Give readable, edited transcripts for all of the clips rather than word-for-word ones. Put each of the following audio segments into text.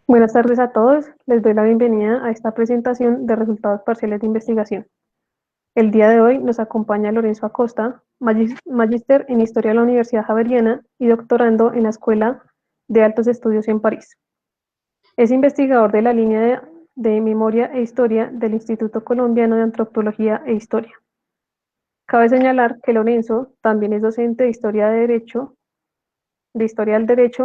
Buenas tardes a todos. Les doy la bienvenida a esta presentación de resultados parciales de investigación. El día de hoy nos acompaña Lorenzo Acosta, magíster en Historia de la Universidad Javeriana y doctorando en la Escuela de Altos Estudios en París. Es investigador de la línea de Memoria e Historia del Instituto Colombiano de Antropología e Historia. Cabe señalar que Lorenzo también es docente de Historia del Derecho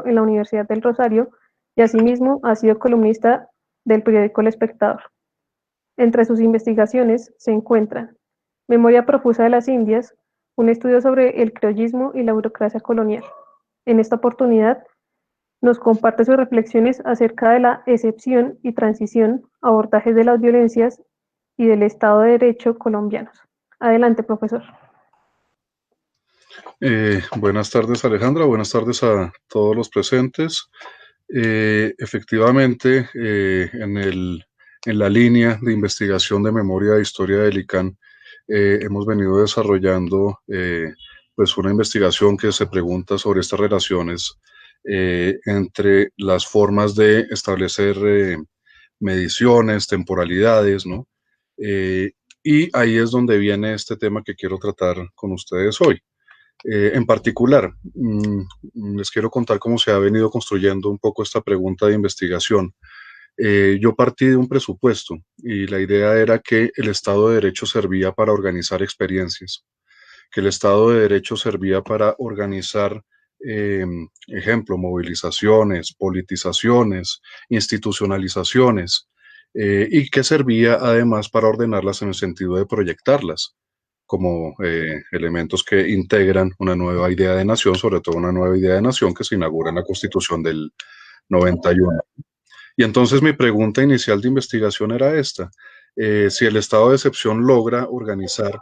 en la Universidad del Rosario y asimismo ha sido columnista del periódico El Espectador. Entre sus investigaciones se encuentran Memoria profusa de las Indias, un estudio sobre el criollismo y la burocracia colonial. En esta oportunidad nos comparte sus reflexiones acerca de la excepción y transición, abordajes de las violencias y del Estado de Derecho colombianos. Adelante, profesor. Buenas tardes, Alejandra. Buenas tardes a todos los presentes. Efectivamente, en la línea de investigación de memoria e historia del ICANN, hemos venido desarrollando pues una investigación que se pregunta sobre estas relaciones entre las formas de establecer mediciones, temporalidades, ¿no? Eh, y ahí es donde viene este tema que quiero tratar con ustedes hoy. En particular, les quiero contar cómo se ha venido construyendo un poco esta pregunta de investigación. Yo partí de un presupuesto y la idea era que el Estado de Derecho servía para organizar experiencias, que el Estado de Derecho servía para organizar, eh, ejemplo, movilizaciones, politizaciones, institucionalizaciones, y que servía además para ordenarlas en el sentido de proyectarlas como elementos que integran una nueva idea de nación, sobre todo una nueva idea de nación que se inaugura en la Constitución del 91. Y entonces mi pregunta inicial de investigación era esta. Si el estado de excepción logra organizar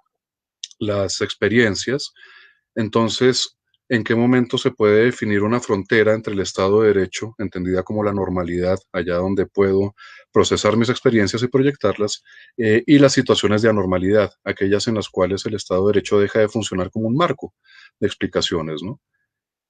las experiencias, entonces, ¿en qué momento se puede definir una frontera entre el Estado de Derecho, entendida como la normalidad, allá donde puedo procesar mis experiencias y proyectarlas, y las situaciones de anormalidad, aquellas en las cuales el Estado de Derecho deja de funcionar como un marco de explicaciones, ¿no?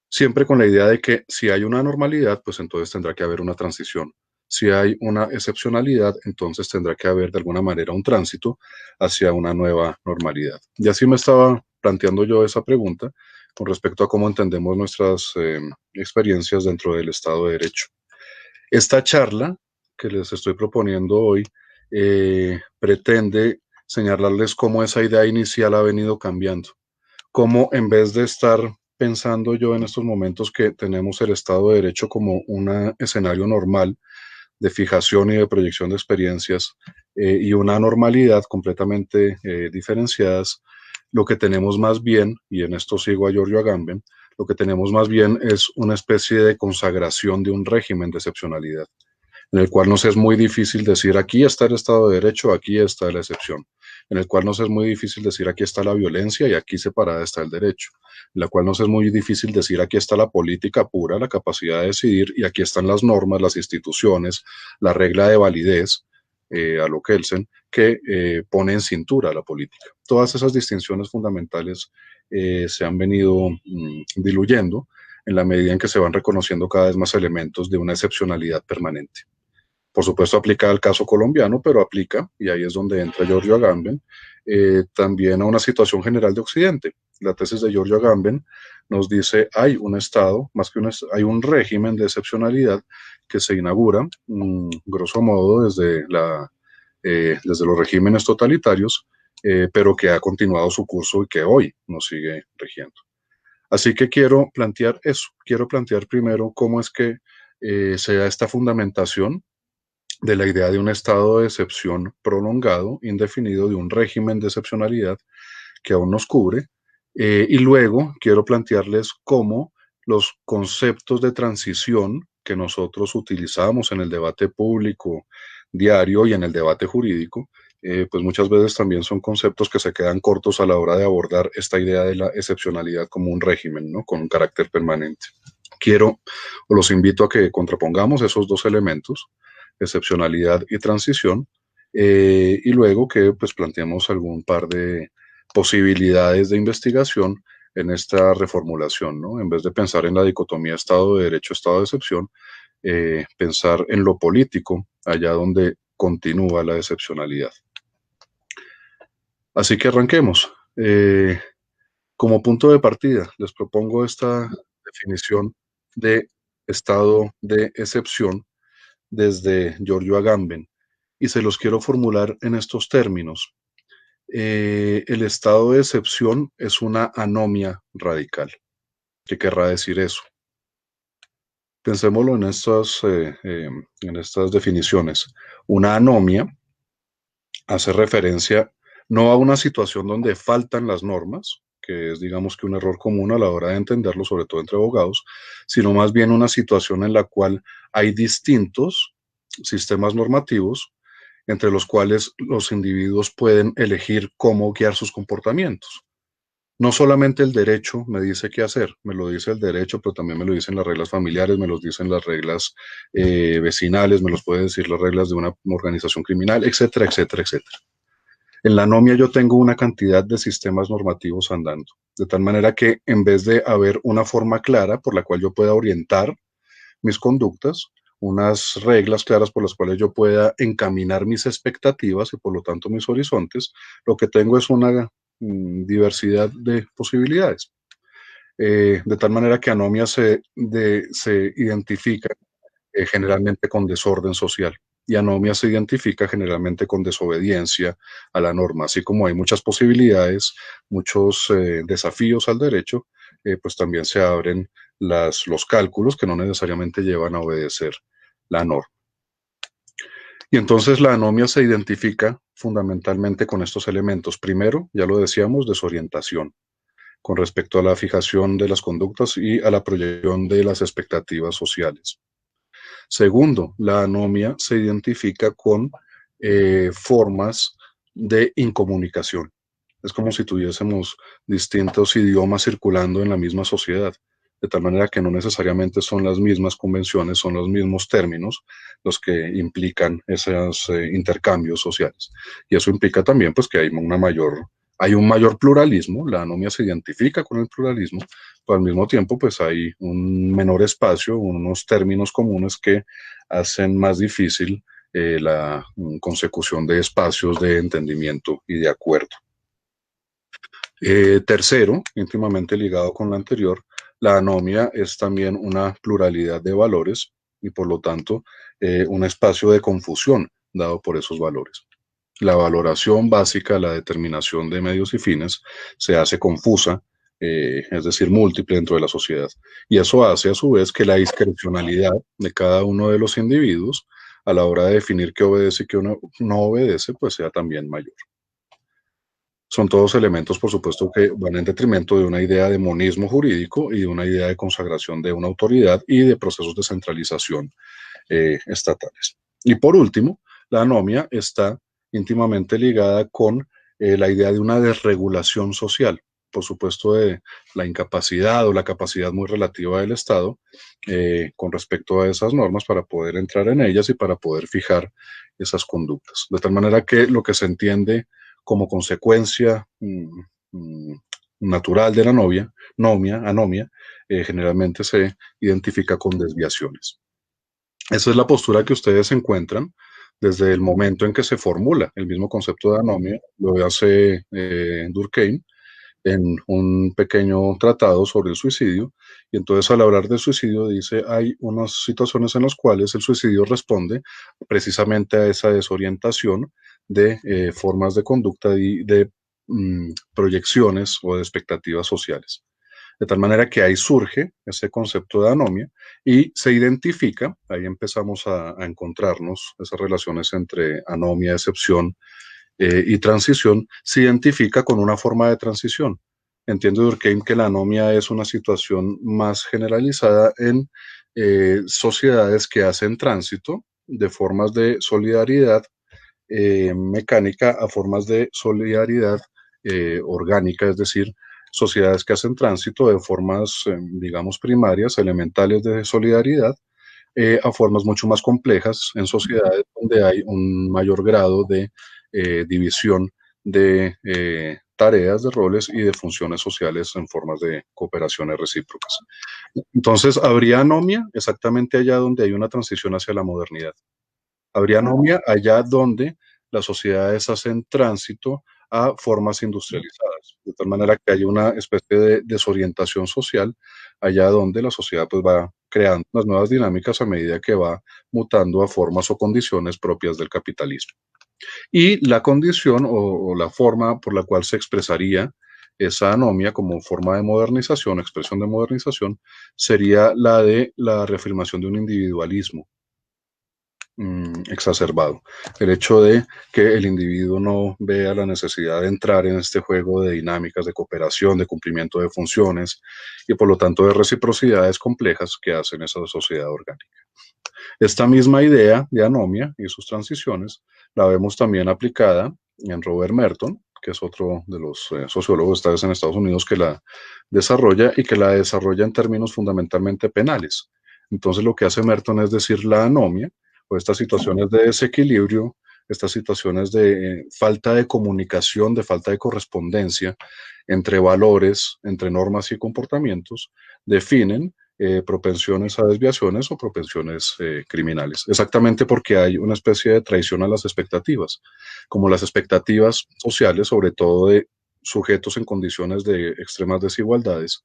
Siempre con la idea de que si hay una normalidad, pues entonces tendrá que haber una transición. Si hay una excepcionalidad, entonces tendrá que haber de alguna manera un tránsito hacia una nueva normalidad. Y así me estaba planteando yo esa pregunta con respecto a cómo entendemos nuestras experiencias dentro del Estado de Derecho. Esta charla que les estoy proponiendo hoy pretende señalarles cómo esa idea inicial ha venido cambiando, cómo en vez de estar pensando yo en estos momentos que tenemos el Estado de Derecho como un escenario normal de fijación y de proyección de experiencias y una normalidad completamente diferenciadas, lo que tenemos más bien, y en esto sigo a Giorgio Agamben, lo que tenemos más bien es una especie de consagración de un régimen de excepcionalidad, en el cual nos es muy difícil decir aquí está el Estado de Derecho, aquí está la excepción, en el cual nos es muy difícil decir aquí está la violencia y aquí separada está el derecho, en la cual nos es muy difícil decir aquí está la política pura, la capacidad de decidir y aquí están las normas, las instituciones, la regla de validez, a lo Kelsen, que pone en cintura la política. Todas esas distinciones fundamentales se han venido diluyendo en la medida en que se van reconociendo cada vez más elementos de una excepcionalidad permanente. Por supuesto, aplica al caso colombiano, pero aplica, y ahí es donde entra Giorgio Agamben, también a una situación general de Occidente. La tesis de Giorgio Agamben nos dice hay un Estado, más que hay un régimen de excepcionalidad que se inaugura, grosso modo, desde los regímenes totalitarios, pero que ha continuado su curso y que hoy nos sigue rigiendo. Así que quiero plantear eso, quiero plantear primero cómo es que se da esta fundamentación de la idea de un estado de excepción prolongado, indefinido, de un régimen de excepcionalidad que aún nos cubre. Y luego quiero plantearles cómo los conceptos de transición que nosotros utilizamos en el debate público diario y en el debate jurídico, pues muchas veces también son conceptos que se quedan cortos a la hora de abordar esta idea de la excepcionalidad como un régimen, ¿no? Con un carácter permanente. Quiero o los invito a que contrapongamos esos dos elementos, excepcionalidad y transición, y luego que pues planteemos algún par de posibilidades de investigación en esta reformulación, ¿no? En vez de pensar en la dicotomía Estado de Derecho, Estado de Excepción, pensar en lo político, allá donde continúa la excepcionalidad. Así que arranquemos. Como punto de partida, les propongo esta definición de estado de excepción desde Giorgio Agamben y se los quiero formular en estos términos. El estado de excepción es una anomia radical. ¿Qué querrá decir eso? Pensémoslo en estas definiciones. Una anomia hace referencia no a una situación donde faltan las normas, que es digamos que un error común a la hora de entenderlo, sobre todo entre abogados, sino más bien una situación en la cual hay distintos sistemas normativos entre los cuales los individuos pueden elegir cómo guiar sus comportamientos. No solamente el derecho me dice qué hacer, me lo dice el derecho, pero también me lo dicen las reglas familiares, me lo dicen las reglas vecinales, me los puede decir las reglas de una organización criminal, etcétera, etcétera, etcétera. En la anomia yo tengo una cantidad de sistemas normativos andando, de tal manera que en vez de haber una forma clara por la cual yo pueda orientar mis conductas, unas reglas claras por las cuales yo pueda encaminar mis expectativas y por lo tanto mis horizontes, lo que tengo es una diversidad de posibilidades. De tal manera que anomia se identifica generalmente con desorden social y anomia se identifica generalmente con desobediencia a la norma. Así como hay muchas posibilidades, muchos desafíos al derecho, pues también se abren los cálculos que no necesariamente llevan a obedecer la norma. Y entonces la anomia se identifica fundamentalmente con estos elementos. Primero, ya lo decíamos, desorientación con respecto a la fijación de las conductas y a la proyección de las expectativas sociales. Segundo, la anomia se identifica con formas de incomunicación. Es como si tuviésemos distintos idiomas circulando en la misma sociedad, de tal manera que no necesariamente son las mismas convenciones, son los mismos términos los que implican esos intercambios sociales. Y eso implica también pues, que hay un mayor pluralismo, la anomia se identifica con el pluralismo, pero al mismo tiempo pues hay un menor espacio, unos términos comunes que hacen más difícil la consecución de espacios de entendimiento y de acuerdo. Tercero, íntimamente ligado con lo anterior, la anomia es también una pluralidad de valores y por lo tanto un espacio de confusión dado por esos valores. La valoración básica, la determinación de medios y fines se hace confusa, es decir, múltiple dentro de la sociedad. Y eso hace a su vez que la discrecionalidad de cada uno de los individuos a la hora de definir qué obedece y qué no obedece, pues sea también mayor. Son todos elementos, por supuesto, que van en detrimento de una idea de monismo jurídico y de una idea de consagración de una autoridad y de procesos de centralización estatales. Y por último, la anomia está íntimamente ligada con la idea de una desregulación social, por supuesto, de la incapacidad o la capacidad muy relativa del Estado con respecto a esas normas para poder entrar en ellas y para poder fijar esas conductas. De tal manera que lo que se entiende como consecuencia natural de la anomia, generalmente se identifica con desviaciones. Esa es la postura que ustedes encuentran desde el momento en que se formula el mismo concepto de anomia, lo hace Durkheim en un pequeño tratado sobre el suicidio, y entonces al hablar del suicidio dice hay unas situaciones en las cuales el suicidio responde precisamente a esa desorientación de formas de conducta y de proyecciones o de expectativas sociales. De tal manera que ahí surge ese concepto de anomia y se identifica, ahí empezamos a encontrarnos esas relaciones entre anomia, excepción y transición, se identifica con una forma de transición. Entiende Durkheim que la anomia es una situación más generalizada en sociedades que hacen tránsito de formas de solidaridad mecánica a formas de solidaridad orgánica, es decir, sociedades que hacen tránsito de formas, digamos, primarias, elementales de solidaridad, a formas mucho más complejas en sociedades donde hay un mayor grado de división de tareas, de roles y de funciones sociales en formas de cooperaciones recíprocas. Entonces, habría anomia exactamente allá donde hay una transición hacia la modernidad. Habría anomia allá donde las sociedades hacen tránsito a formas industrializadas, de tal manera que hay una especie de desorientación social allá donde la sociedad pues va creando las nuevas dinámicas a medida que va mutando a formas o condiciones propias del capitalismo. Y la condición o la forma por la cual se expresaría esa anomia como forma de modernización, expresión de modernización, sería la de la reafirmación de un individualismo exacerbado. El hecho de que el individuo no vea la necesidad de entrar en este juego de dinámicas de cooperación, de cumplimiento de funciones y por lo tanto de reciprocidades complejas que hacen esa sociedad orgánica. Esta misma idea de anomia y sus transiciones la vemos también aplicada en Robert Merton, que es otro de los sociólogos esta vez en Estados Unidos que la desarrolla y que la desarrolla en términos fundamentalmente penales. Entonces lo que hace Merton es decir la anomia o estas situaciones de desequilibrio, estas situaciones de falta de comunicación, de falta de correspondencia entre valores, entre normas y comportamientos, definen propensiones a desviaciones o propensiones criminales. Exactamente porque hay una especie de traición a las expectativas, como las expectativas sociales, sobre todo de sujetos en condiciones de extremas desigualdades,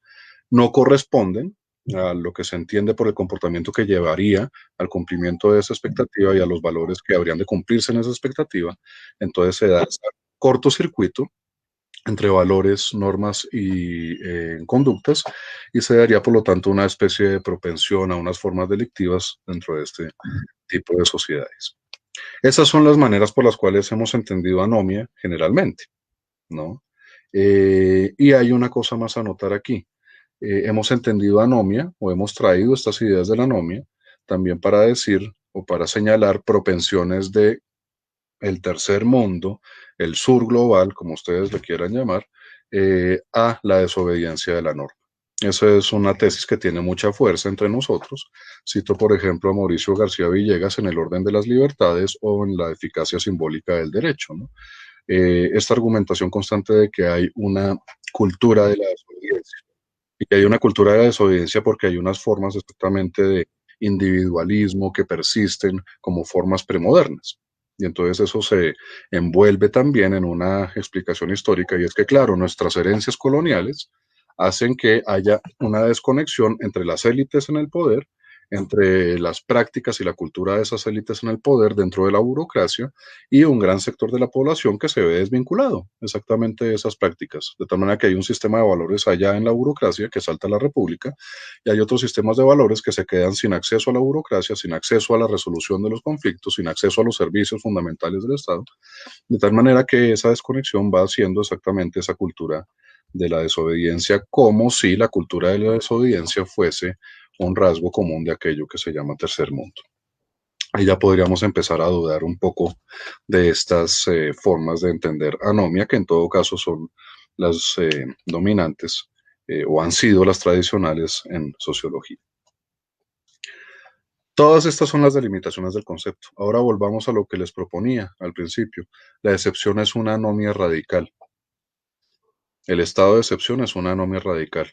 no corresponden a lo que se entiende por el comportamiento que llevaría al cumplimiento de esa expectativa y a los valores que habrían de cumplirse en esa expectativa. Entonces se da ese cortocircuito entre valores, normas y conductas, y se daría, por lo tanto, una especie de propensión a unas formas delictivas dentro de este tipo de sociedades. Esas son las maneras por las cuales hemos entendido anomia generalmente, ¿no? Y hay una cosa más a notar aquí. Hemos entendido anomia o hemos traído estas ideas de la anomia también para decir o para señalar propensiones de el tercer mundo, el sur global, como ustedes le quieran llamar, a la desobediencia de la norma. Esa es una tesis que tiene mucha fuerza entre nosotros. Cito, por ejemplo, a Mauricio García Villegas en El orden de las libertades o en La eficacia simbólica del derecho, ¿no? Esta argumentación constante de que hay una cultura de la desobediencia y que hay una cultura de la desobediencia porque hay unas formas exactamente de individualismo que persisten como formas premodernas. Y entonces eso se envuelve también en una explicación histórica y es que, claro, nuestras herencias coloniales hacen que haya una desconexión entre las élites en el poder, entre las prácticas y la cultura de esas élites en el poder dentro de la burocracia y un gran sector de la población que se ve desvinculado exactamente de esas prácticas. De tal manera que hay un sistema de valores allá en la burocracia que salta a la república y hay otros sistemas de valores que se quedan sin acceso a la burocracia, sin acceso a la resolución de los conflictos, sin acceso a los servicios fundamentales del Estado. De tal manera que esa desconexión va haciendo exactamente esa cultura de la desobediencia, como si la cultura de la desobediencia fuese un rasgo común de aquello que se llama tercer mundo. Ahí ya podríamos empezar a dudar un poco de estas formas de entender anomia, que en todo caso son las dominantes o han sido las tradicionales en sociología. Todas estas son las delimitaciones del concepto. Ahora volvamos a lo que les proponía al principio. La excepción es una anomia radical. El estado de excepción es una anomia radical,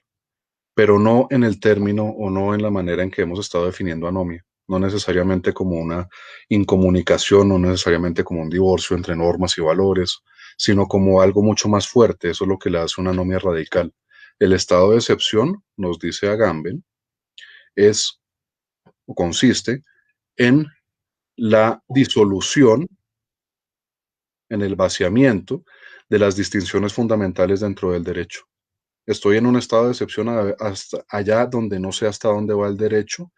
pero no en el término o no en la manera en que hemos estado definiendo anomia, no necesariamente como una incomunicación, no necesariamente como un divorcio entre normas y valores, sino como algo mucho más fuerte. Eso es lo que le hace una anomia radical. El estado de excepción, nos dice Agamben, es o consiste en la disolución, en el vaciamiento de las distinciones fundamentales dentro del derecho. Estoy en un estado de excepción hasta allá donde no sé hasta dónde va el derecho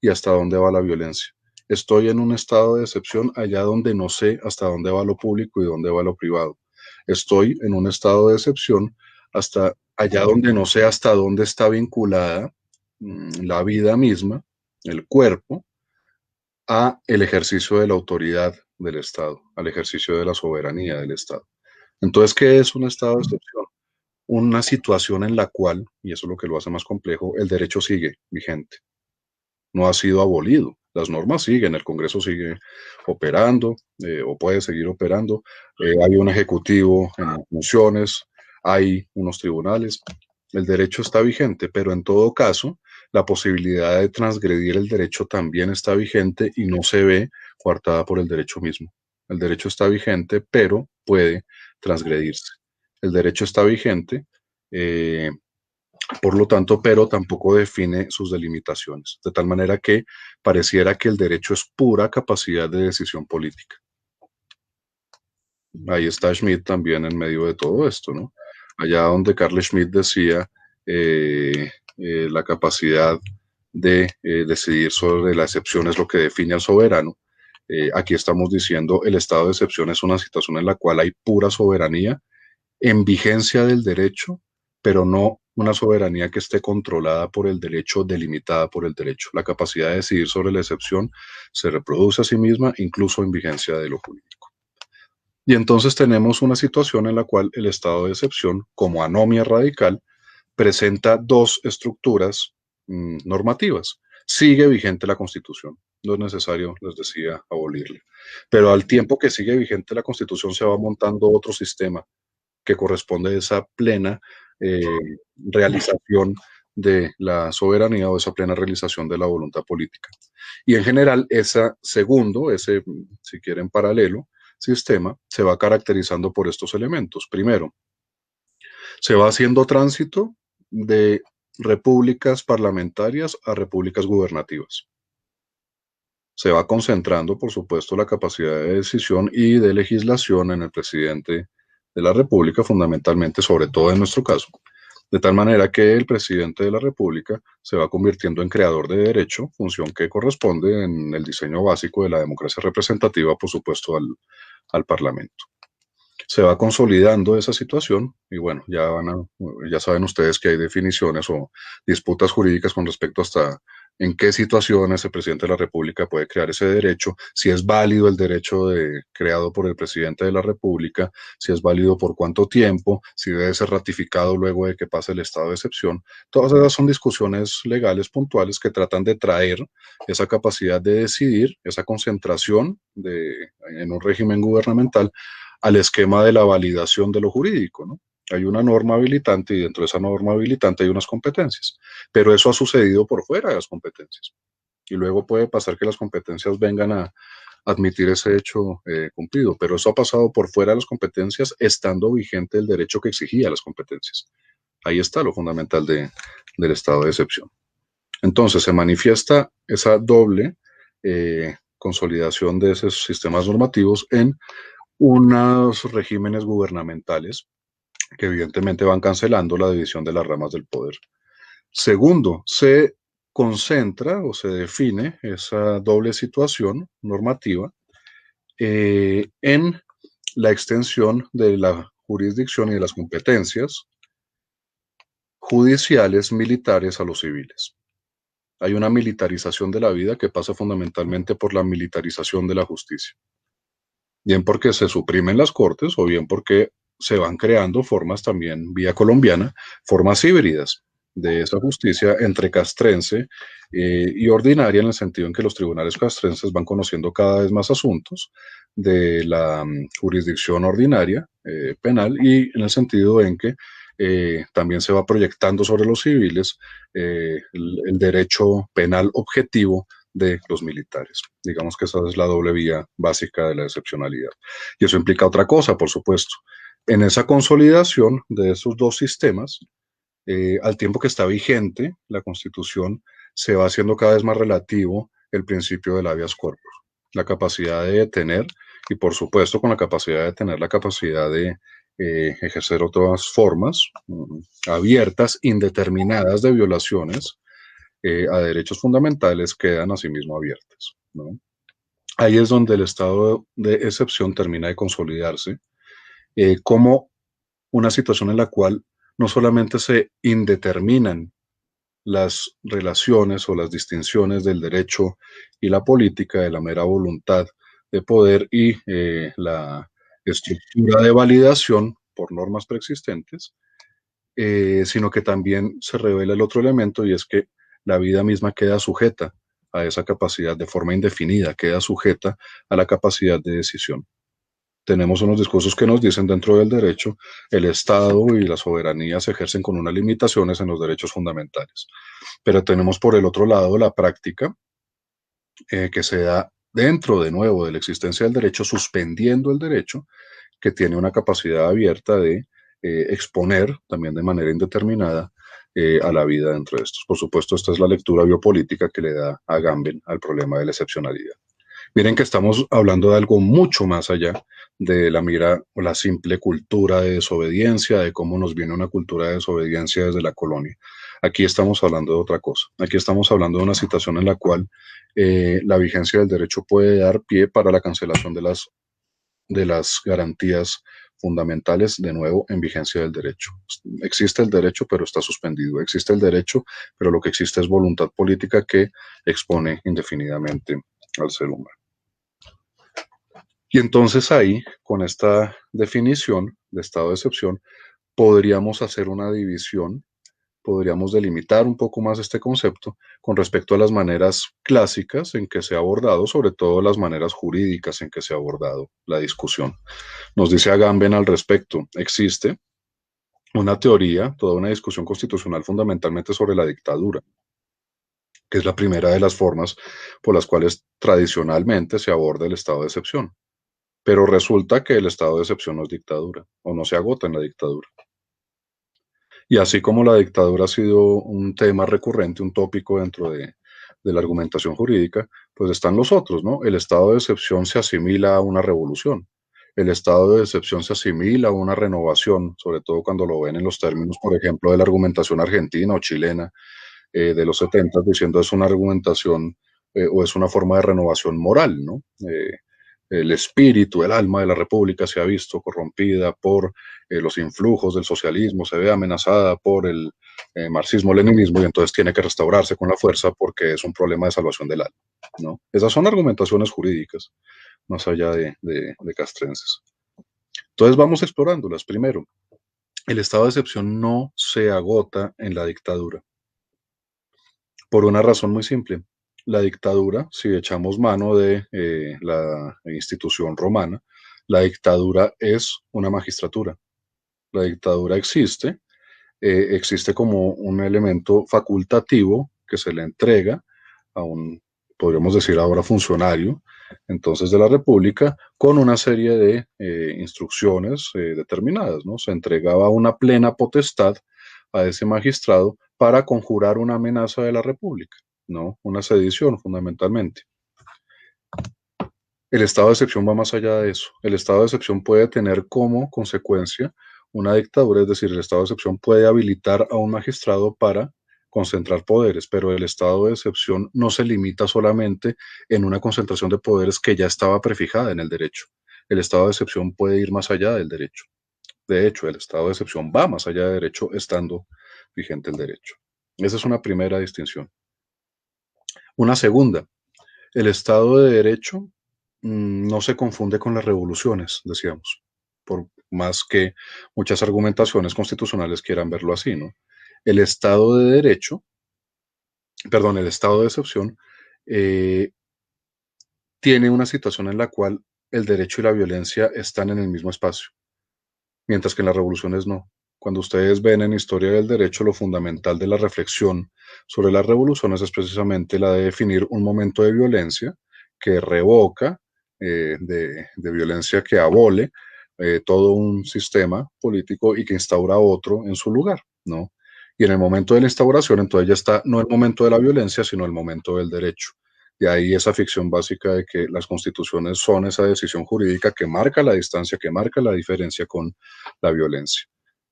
y hasta dónde va la violencia. Estoy en un estado de excepción allá donde no sé hasta dónde va lo público y dónde va lo privado. Estoy en un estado de excepción hasta allá donde no sé hasta dónde está vinculada la vida misma, el cuerpo, a el ejercicio de la autoridad del Estado, al ejercicio de la soberanía del Estado. Entonces, ¿qué es un estado de excepción? Una situación en la cual, y eso es lo que lo hace más complejo, el derecho sigue vigente, no ha sido abolido. Las normas siguen, el Congreso sigue operando o puede seguir operando. Hay un ejecutivo en funciones, hay unos tribunales, el derecho está vigente, pero en todo caso, la posibilidad de transgredir el derecho también está vigente y no se ve coartada por el derecho mismo. El derecho está vigente, pero puede transgredirse. El derecho está vigente, eh, por lo tanto, pero tampoco define sus delimitaciones, de tal manera que pareciera que el derecho es pura capacidad de decisión política. Ahí está Schmitt también en medio de todo esto, ¿no? Allá donde Carl Schmitt decía la capacidad de decidir sobre la excepción es lo que define al soberano. Aquí estamos diciendo el estado de excepción es una situación en la cual hay pura soberanía en vigencia del derecho, pero no una soberanía que esté controlada por el derecho, delimitada por el derecho. La capacidad de decidir sobre la excepción se reproduce a sí misma, incluso en vigencia de lo jurídico. Y entonces tenemos una situación en la cual el estado de excepción, como anomia radical, presenta dos estructuras normativas. Sigue vigente la Constitución. No es necesario, les decía, abolirla. Pero al tiempo que sigue vigente la Constitución se va montando otro sistema que corresponde a esa plena eh, realización de la soberanía o esa plena realización de la voluntad política. Y en general, ese segundo, ese, si quieren, paralelo sistema, se va caracterizando por estos elementos. Primero, se va haciendo tránsito de repúblicas parlamentarias a repúblicas gubernativas. Se va concentrando, por supuesto, la capacidad de decisión y de legislación en el presidente de la República, fundamentalmente, sobre todo en nuestro caso, de tal manera que el presidente de la República se va convirtiendo en creador de derecho, función que corresponde en el diseño básico de la democracia representativa, por supuesto, al Parlamento. Se va consolidando esa situación y bueno, ya saben ustedes que hay definiciones o disputas jurídicas con respecto hasta en qué situaciones el presidente de la República puede crear ese derecho, si es válido el derecho creado por el presidente de la República, si es válido por cuánto tiempo, si debe ser ratificado luego de que pase el estado de excepción. Todas esas son discusiones legales puntuales que tratan de traer esa capacidad de decidir, esa concentración en un régimen gubernamental al esquema de la validación de lo jurídico, ¿no? Hay una norma habilitante y dentro de esa norma habilitante hay unas competencias, pero eso ha sucedido por fuera de las competencias. Y luego puede pasar que las competencias vengan a admitir ese hecho cumplido, pero eso ha pasado por fuera de las competencias estando vigente el derecho que exigía las competencias. Ahí está lo fundamental del estado de excepción. Entonces se manifiesta esa doble consolidación de esos sistemas normativos en unos regímenes gubernamentales que evidentemente van cancelando la división de las ramas del poder. Segundo, se concentra o se define esa doble situación normativa en la extensión de la jurisdicción y de las competencias judiciales militares a los civiles. Hay una militarización de la vida que pasa fundamentalmente por la militarización de la justicia. Bien porque se suprimen las cortes o bien porque se van creando formas también vía colombiana, formas híbridas de esa justicia entre castrense y ordinaria, en el sentido en que los tribunales castrenses van conociendo cada vez más asuntos de la jurisdicción ordinaria penal y en el sentido en que también se va proyectando sobre los civiles el derecho penal objetivo de los militares. Digamos que esa es la doble vía básica de la excepcionalidad. Y eso implica otra cosa, por supuesto. En esa consolidación de esos dos sistemas, al tiempo que está vigente la Constitución, se va haciendo cada vez más relativo el principio del habeas corpus, la capacidad de detener y, por supuesto, con la capacidad de tener la capacidad de ejercer otras formas abiertas, indeterminadas de violaciones a derechos fundamentales quedan asimismo abiertas, ¿no? Ahí es donde el estado de excepción termina de consolidarse como una situación en la cual no solamente se indeterminan las relaciones o las distinciones del derecho y la política, de la mera voluntad de poder y la estructura de validación por normas preexistentes, sino que también se revela el otro elemento y es que la vida misma queda sujeta a esa capacidad de forma indefinida, queda sujeta a la capacidad de decisión. Tenemos unos discursos que nos dicen dentro del derecho, el Estado y la soberanía se ejercen con unas limitaciones en los derechos fundamentales. Pero tenemos por el otro lado la práctica que se da dentro de nuevo de la existencia del derecho, suspendiendo el derecho, que tiene una capacidad abierta de exponer también de manera indeterminada a la vida dentro de estos. Por supuesto, esta es la lectura biopolítica que le da a Agamben al problema de la excepcionalidad. Miren que estamos hablando de algo mucho más allá de la mira o la simple cultura de desobediencia, de cómo nos viene una cultura de desobediencia desde la colonia. Aquí estamos hablando de otra cosa. Aquí estamos hablando de una situación en la cual la vigencia del derecho puede dar pie para la cancelación de las garantías fundamentales, de nuevo, en vigencia del derecho. Existe el derecho, pero está suspendido. Existe el derecho, pero lo que existe es voluntad política que expone indefinidamente al ser humano. Y entonces ahí, con esta definición de estado de excepción, podríamos hacer una división, podríamos delimitar un poco más este concepto con respecto a las maneras clásicas en que se ha abordado, sobre todo las maneras jurídicas en que se ha abordado la discusión. Nos dice Agamben al respecto, existe una teoría, toda una discusión constitucional fundamentalmente sobre la dictadura, que es la primera de las formas por las cuales tradicionalmente se aborda el estado de excepción. Pero resulta que el estado de excepción no es dictadura, o no se agota en la dictadura. Y así como la dictadura ha sido un tema recurrente, un tópico dentro de la argumentación jurídica, pues están los otros, ¿no? El estado de excepción se asimila a una revolución. El estado de excepción se asimila a una renovación, sobre todo cuando lo ven en los términos, por ejemplo, de la argumentación argentina o chilena de los 70, diciendo es una argumentación o es una forma de renovación moral, ¿no? El espíritu, el alma de la República se ha visto corrompida por los influjos del socialismo, se ve amenazada por el marxismo-leninismo y entonces tiene que restaurarse con la fuerza porque es un problema de salvación del alma, ¿no? Esas son argumentaciones jurídicas, más allá de castrenses. Entonces vamos explorándolas. Primero, el estado de excepción no se agota en la dictadura, por una razón muy simple. La dictadura, si echamos mano de la institución romana, la dictadura es una magistratura. La dictadura existe, existe como un elemento facultativo que se le entrega a un, podríamos decir ahora, funcionario, entonces de la República, con una serie de instrucciones determinadas, ¿no? Se entregaba una plena potestad a ese magistrado para conjurar una amenaza de la República, ¿no? Una sedición fundamentalmente. El estado de excepción va más allá de eso. El estado de excepción puede tener como consecuencia una dictadura, es decir, el estado de excepción puede habilitar a un magistrado para concentrar poderes, pero el estado de excepción no se limita solamente en una concentración de poderes que ya estaba prefijada en el derecho. El estado de excepción puede ir más allá del derecho. De hecho, el estado de excepción va más allá del derecho estando vigente el derecho. Esa es una primera distinción. Una segunda, el Estado de Derecho no se confunde con las revoluciones, decíamos, por más que muchas argumentaciones constitucionales quieran verlo así, ¿no? El Estado de Derecho, perdón, el Estado de excepción, eh, tiene una situación en la cual el derecho y la violencia están en el mismo espacio, mientras que en las revoluciones no. Cuando ustedes ven en Historia del Derecho, lo fundamental de la reflexión sobre las revoluciones es precisamente la de definir un momento de violencia que revoca, de violencia que abole todo un sistema político y que instaura otro en su lugar, ¿no? Y en el momento de la instauración, entonces ya está no el momento de la violencia, sino el momento del derecho. De ahí esa ficción básica de que las constituciones son esa decisión jurídica que marca la distancia, que marca la diferencia con la violencia.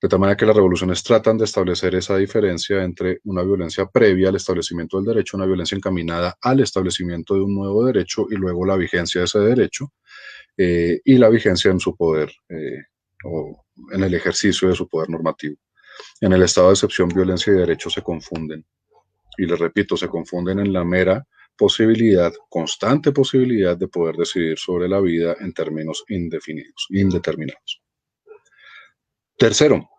De tal manera que las revoluciones tratan de establecer esa diferencia entre una violencia previa al establecimiento del derecho, una violencia encaminada al establecimiento de un nuevo derecho y luego la vigencia de ese derecho y la vigencia en su poder o en el ejercicio de su poder normativo. En el estado de excepción, violencia y derecho se confunden. Y les repito, se confunden en la mera posibilidad, constante posibilidad de poder decidir sobre la vida en términos indefinidos, indeterminados. Tercero,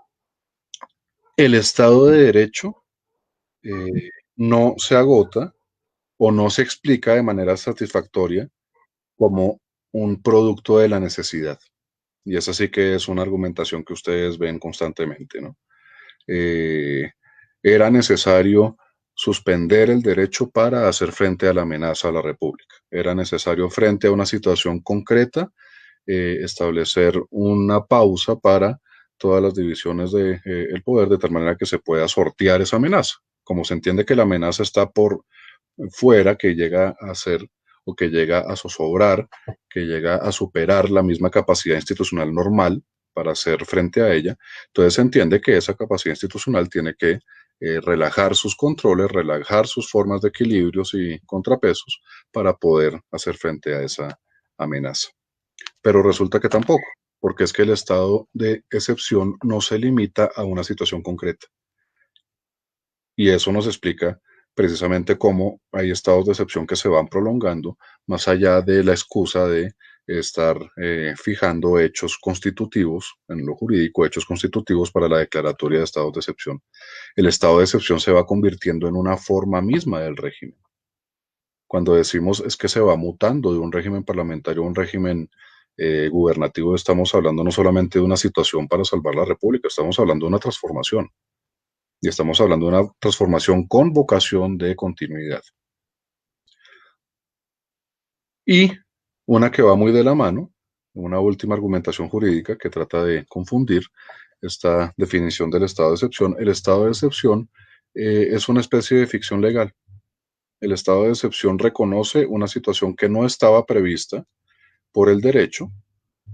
el Estado de Derecho no se agota o no se explica de manera satisfactoria como un producto de la necesidad. Y esa sí que es una argumentación que ustedes ven constantemente, ¿no? Eh, Era necesario suspender el derecho para hacer frente a la amenaza a la República. Era necesario, frente a una situación concreta, establecer una pausa para todas las divisiones del poder, de tal manera que se pueda sortear esa amenaza. Como se entiende que la amenaza está por fuera, que llega a ser o que llega a zozobrar, que llega a superar la misma capacidad institucional normal para hacer frente a ella, entonces se entiende que esa capacidad institucional tiene que relajar sus controles, relajar sus formas de equilibrios y contrapesos para poder hacer frente a esa amenaza. Pero resulta que tampoco, porque es que el estado de excepción no se limita a una situación concreta. Y eso nos explica precisamente cómo hay estados de excepción que se van prolongando más allá de la excusa de estar fijando hechos constitutivos, en lo jurídico, hechos constitutivos para la declaratoria de estados de excepción. El estado de excepción se va convirtiendo en una forma misma del régimen. Cuando decimos es que se va mutando de un régimen parlamentario a un régimen gubernativo, estamos hablando no solamente de una situación para salvar la república, estamos hablando de una transformación. Y estamos hablando de una transformación con vocación de continuidad. Y una que va muy de la mano, una última argumentación jurídica que trata de confundir esta definición del estado de excepción. El estado de excepción es una especie de ficción legal. El estado de excepción reconoce una situación que no estaba prevista por el derecho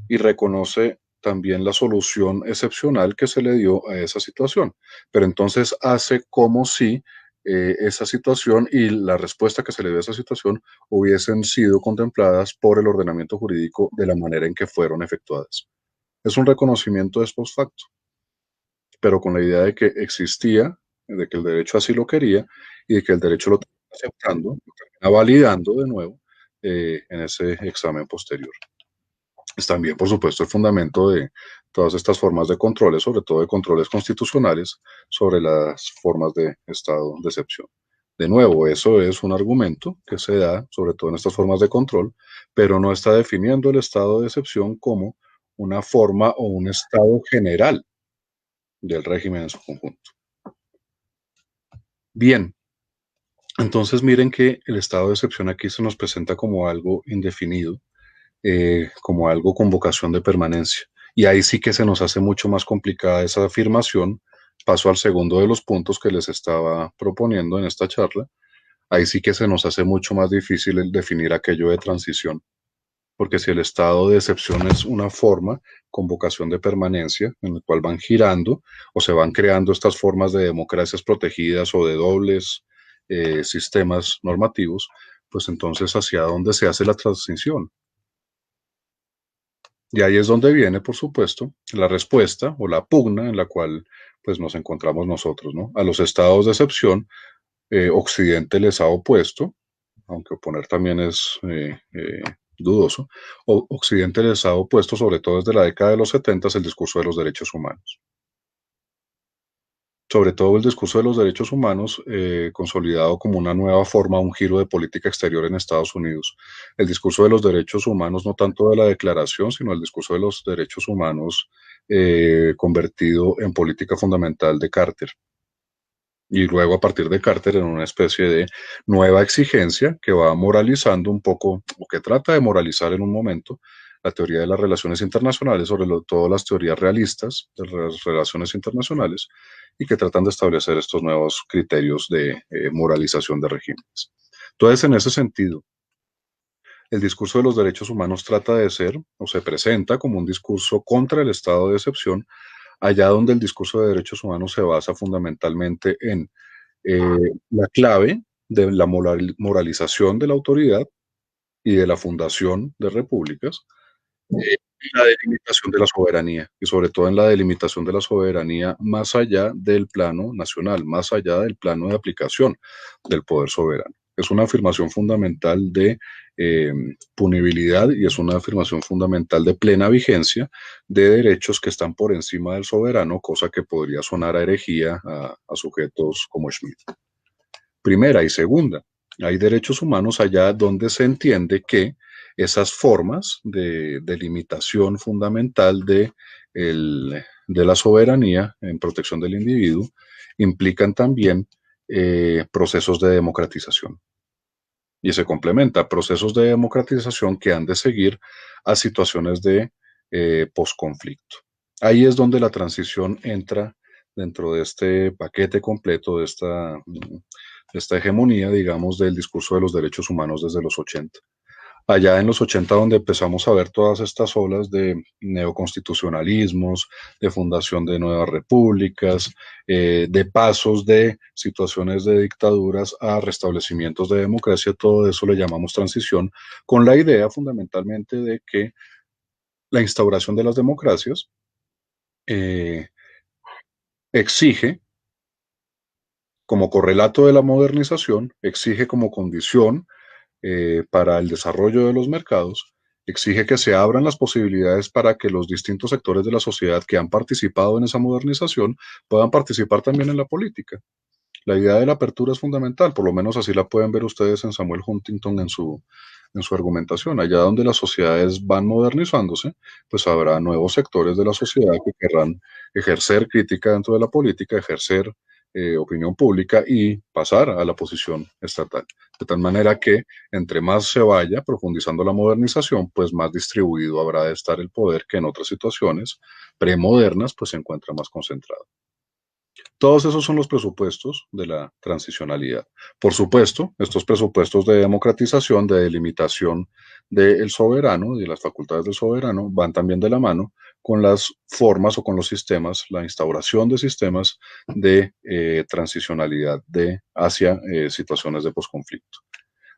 y reconoce también la solución excepcional que se le dio a esa situación. Pero entonces hace como si esa situación y la respuesta que se le dio a esa situación hubiesen sido contempladas por el ordenamiento jurídico de la manera en que fueron efectuadas. Es un reconocimiento ex post facto, pero con la idea de que existía, de que el derecho así lo quería y de que el derecho lo termina aceptando, lo termina validando de nuevo en ese examen posterior. Es también, por supuesto, el fundamento de todas estas formas de controles, sobre todo de controles constitucionales, sobre las formas de estado de excepción. De nuevo, eso es un argumento que se da, sobre todo en estas formas de control, pero no está definiendo el estado de excepción como una forma o un estado general del régimen en su conjunto. Bien, entonces miren que el estado de excepción aquí se nos presenta como algo indefinido, como algo con vocación de permanencia. Y ahí sí que se nos hace mucho más complicada esa afirmación. Paso al segundo de los puntos que les estaba proponiendo en esta charla. Ahí sí que se nos hace mucho más difícil el definir aquello de transición, porque si el estado de excepción es una forma con vocación de permanencia, en la cual van girando o se van creando estas formas de democracias protegidas o de dobles sistemas normativos, pues entonces hacia dónde se hace la transición. Y ahí es donde viene, por supuesto, la respuesta o la pugna en la cual pues, nos encontramos nosotros, ¿no? A los estados de excepción, Occidente les ha opuesto, aunque oponer también es dudoso, Occidente les ha opuesto, sobre todo desde la década de los 70, el discurso de los derechos humanos. Sobre todo el discurso de los derechos humanos, consolidado como una nueva forma, un giro de política exterior en Estados Unidos. El discurso de los derechos humanos, no tanto de la declaración, sino el discurso de los derechos humanos convertido en política fundamental de Carter. Y luego a partir de Carter en una especie de nueva exigencia que va moralizando un poco, o que trata de moralizar en un momento, la teoría de las relaciones internacionales, sobre todo las teorías realistas de las relaciones internacionales, y que tratan de establecer estos nuevos criterios de moralización de regímenes. Entonces, en ese sentido, el discurso de los derechos humanos trata de ser, o se presenta como un discurso contra el estado de excepción, allá donde el discurso de derechos humanos se basa fundamentalmente en la clave de la moralización de la autoridad y de la fundación de repúblicas, y la delimitación de la soberanía, y sobre todo en la delimitación de la soberanía más allá del plano nacional, más allá del plano de aplicación del poder soberano. Es una afirmación fundamental de punibilidad y es una afirmación fundamental de plena vigencia de derechos que están por encima del soberano, cosa que podría sonar a herejía a sujetos como Schmitt. Primera y segunda, hay derechos humanos allá donde se entiende que esas formas de delimitación fundamental de la soberanía en protección del individuo implican también procesos de democratización. Y se complementa procesos de democratización que han de seguir a situaciones de posconflicto. Ahí es donde la transición entra dentro de este paquete completo, de esta hegemonía, digamos, del discurso de los derechos humanos desde los 80. Allá en los 80 donde empezamos a ver todas estas olas de neoconstitucionalismos, de fundación de nuevas repúblicas, de pasos de situaciones de dictaduras a restablecimientos de democracia, todo eso le llamamos transición, con la idea fundamentalmente de que la instauración de las democracias eh, exige como correlato de la modernización, exige como condición para el desarrollo de los mercados, exige que se abran las posibilidades para que los distintos sectores de la sociedad que han participado en esa modernización puedan participar también en la política. La idea de la apertura es fundamental, por lo menos así la pueden ver ustedes en Samuel Huntington en su argumentación. Allá donde las sociedades van modernizándose, pues habrá nuevos sectores de la sociedad que querrán ejercer crítica dentro de la política, ejercer opinión pública y pasar a la posición estatal. De tal manera que entre más se vaya profundizando la modernización, pues más distribuido habrá de estar el poder que en otras situaciones premodernas pues se encuentra más concentrado. Todos esos son los presupuestos de la transicionalidad. Por supuesto, estos presupuestos de democratización, de delimitación del soberano y de las facultades del soberano van también de la mano con las formas o con los sistemas, la instauración de sistemas de transicionalidad hacia situaciones de posconflicto.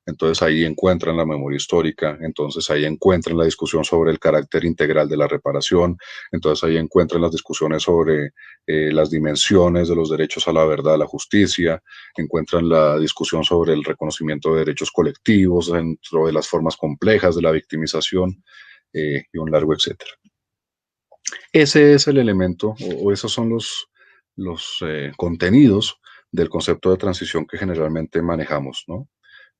Entonces ahí encuentran la memoria histórica, entonces ahí encuentran la discusión sobre el carácter integral de la reparación, entonces ahí encuentran las discusiones sobre las dimensiones de los derechos a la verdad, a la justicia, encuentran la discusión sobre el reconocimiento de derechos colectivos dentro de las formas complejas de la victimización y un largo etcétera. Ese es el elemento o esos son los contenidos del concepto de transición que generalmente manejamos, ¿no?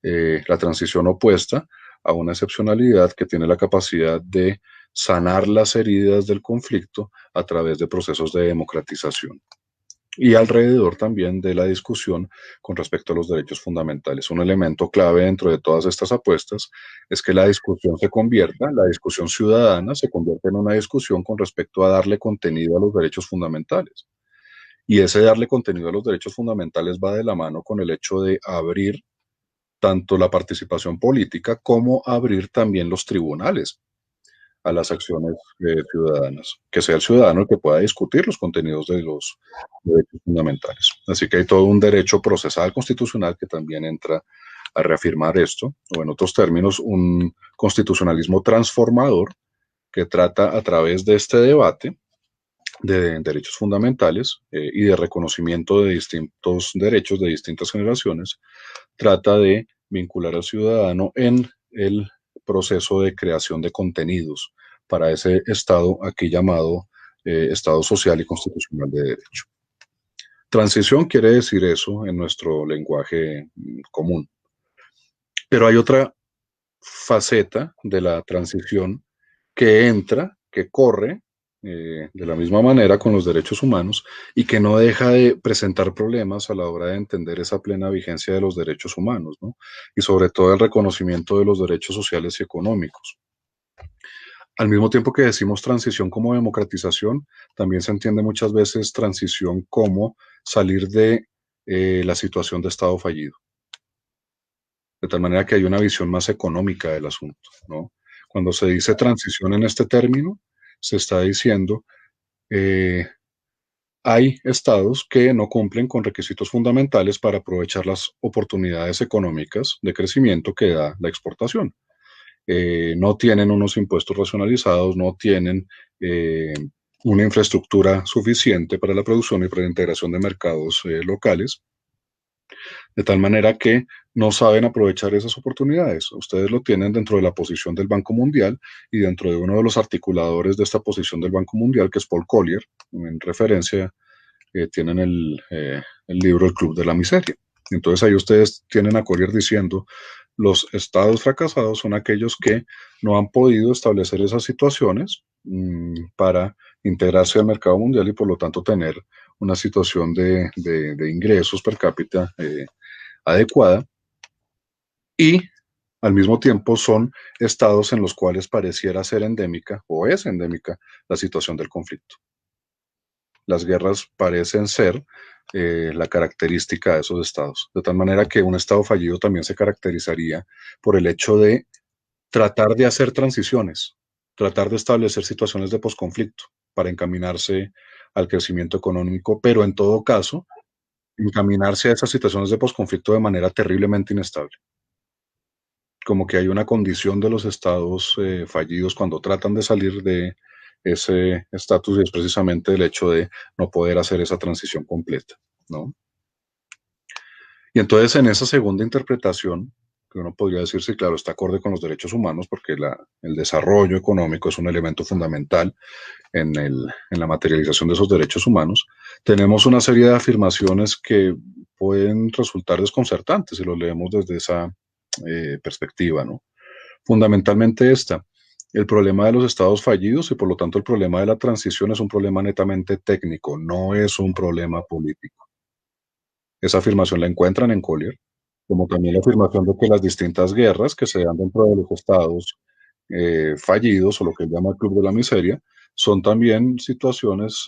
La transición opuesta a una excepcionalidad que tiene la capacidad de sanar las heridas del conflicto a través de procesos de democratización y alrededor también de la discusión con respecto a los derechos fundamentales. Un elemento clave dentro de todas estas apuestas es que la discusión la discusión ciudadana se convierta en una discusión con respecto a darle contenido a los derechos fundamentales. Y ese darle contenido a los derechos fundamentales va de la mano con el hecho de abrir tanto la participación política como abrir también los tribunales a las acciones ciudadanas, que sea el ciudadano el que pueda discutir los contenidos de los derechos fundamentales. Así que hay todo un derecho procesal constitucional que también entra a reafirmar esto, o en otros términos, un constitucionalismo transformador que trata a través de este debate de derechos fundamentales y de reconocimiento de distintos derechos de distintas generaciones, trata de vincular al ciudadano en el proceso de creación de contenidos para ese Estado aquí llamado Estado social y constitucional de derecho. Transición quiere decir eso en nuestro lenguaje común. Pero hay otra faceta de la transición que entra, que corre de la misma manera con los derechos humanos y que no deja de presentar problemas a la hora de entender esa plena vigencia de los derechos humanos, ¿no? Y sobre todo el reconocimiento de los derechos sociales y económicos. Al mismo tiempo que decimos transición como democratización, también se entiende muchas veces transición como salir de la situación de Estado fallido. De tal manera que hay una visión más económica del asunto, ¿no? Cuando se dice transición en este término, se está diciendo eh, hay estados que no cumplen con requisitos fundamentales para aprovechar las oportunidades económicas de crecimiento que da la exportación. No tienen unos impuestos racionalizados, no tienen una infraestructura suficiente para la producción y para la integración de mercados locales, de tal manera que no saben aprovechar esas oportunidades. Ustedes lo tienen dentro de la posición del Banco Mundial y dentro de uno de los articuladores de esta posición del Banco Mundial, que es Paul Collier, en referencia, tienen el libro El Club de la Miseria. Entonces ahí ustedes tienen a Collier diciendo, Los estados fracasados son aquellos que no han podido establecer esas situaciones para integrarse al mercado mundial y por lo tanto tener una situación de ingresos per cápita adecuada, y al mismo tiempo son estados en los cuales pareciera ser endémica o es endémica la situación del conflicto. Las guerras parecen ser la característica de esos estados, de tal manera que un estado fallido también se caracterizaría por el hecho de tratar de hacer transiciones, tratar de establecer situaciones de posconflicto para encaminarse al crecimiento económico, pero en todo caso, encaminarse a esas situaciones de posconflicto de manera terriblemente inestable. Como que hay una condición de los estados fallidos cuando tratan de salir de ese estatus, y es precisamente el hecho de no poder hacer esa transición completa, ¿no? Y entonces en esa segunda interpretación, que uno podría decir, sí, claro, está acorde con los derechos humanos, porque el desarrollo económico es un elemento fundamental en la materialización de esos derechos humanos, tenemos una serie de afirmaciones que pueden resultar desconcertantes si lo leemos desde esa perspectiva, ¿no? Fundamentalmente esta: el problema de los estados fallidos y por lo tanto el problema de la transición es un problema netamente técnico, no es un problema político. Esa afirmación la encuentran en Collier, como también la afirmación de que las distintas guerras que se dan dentro de los estados fallidos, o lo que él llama el Club de la Miseria, son también situaciones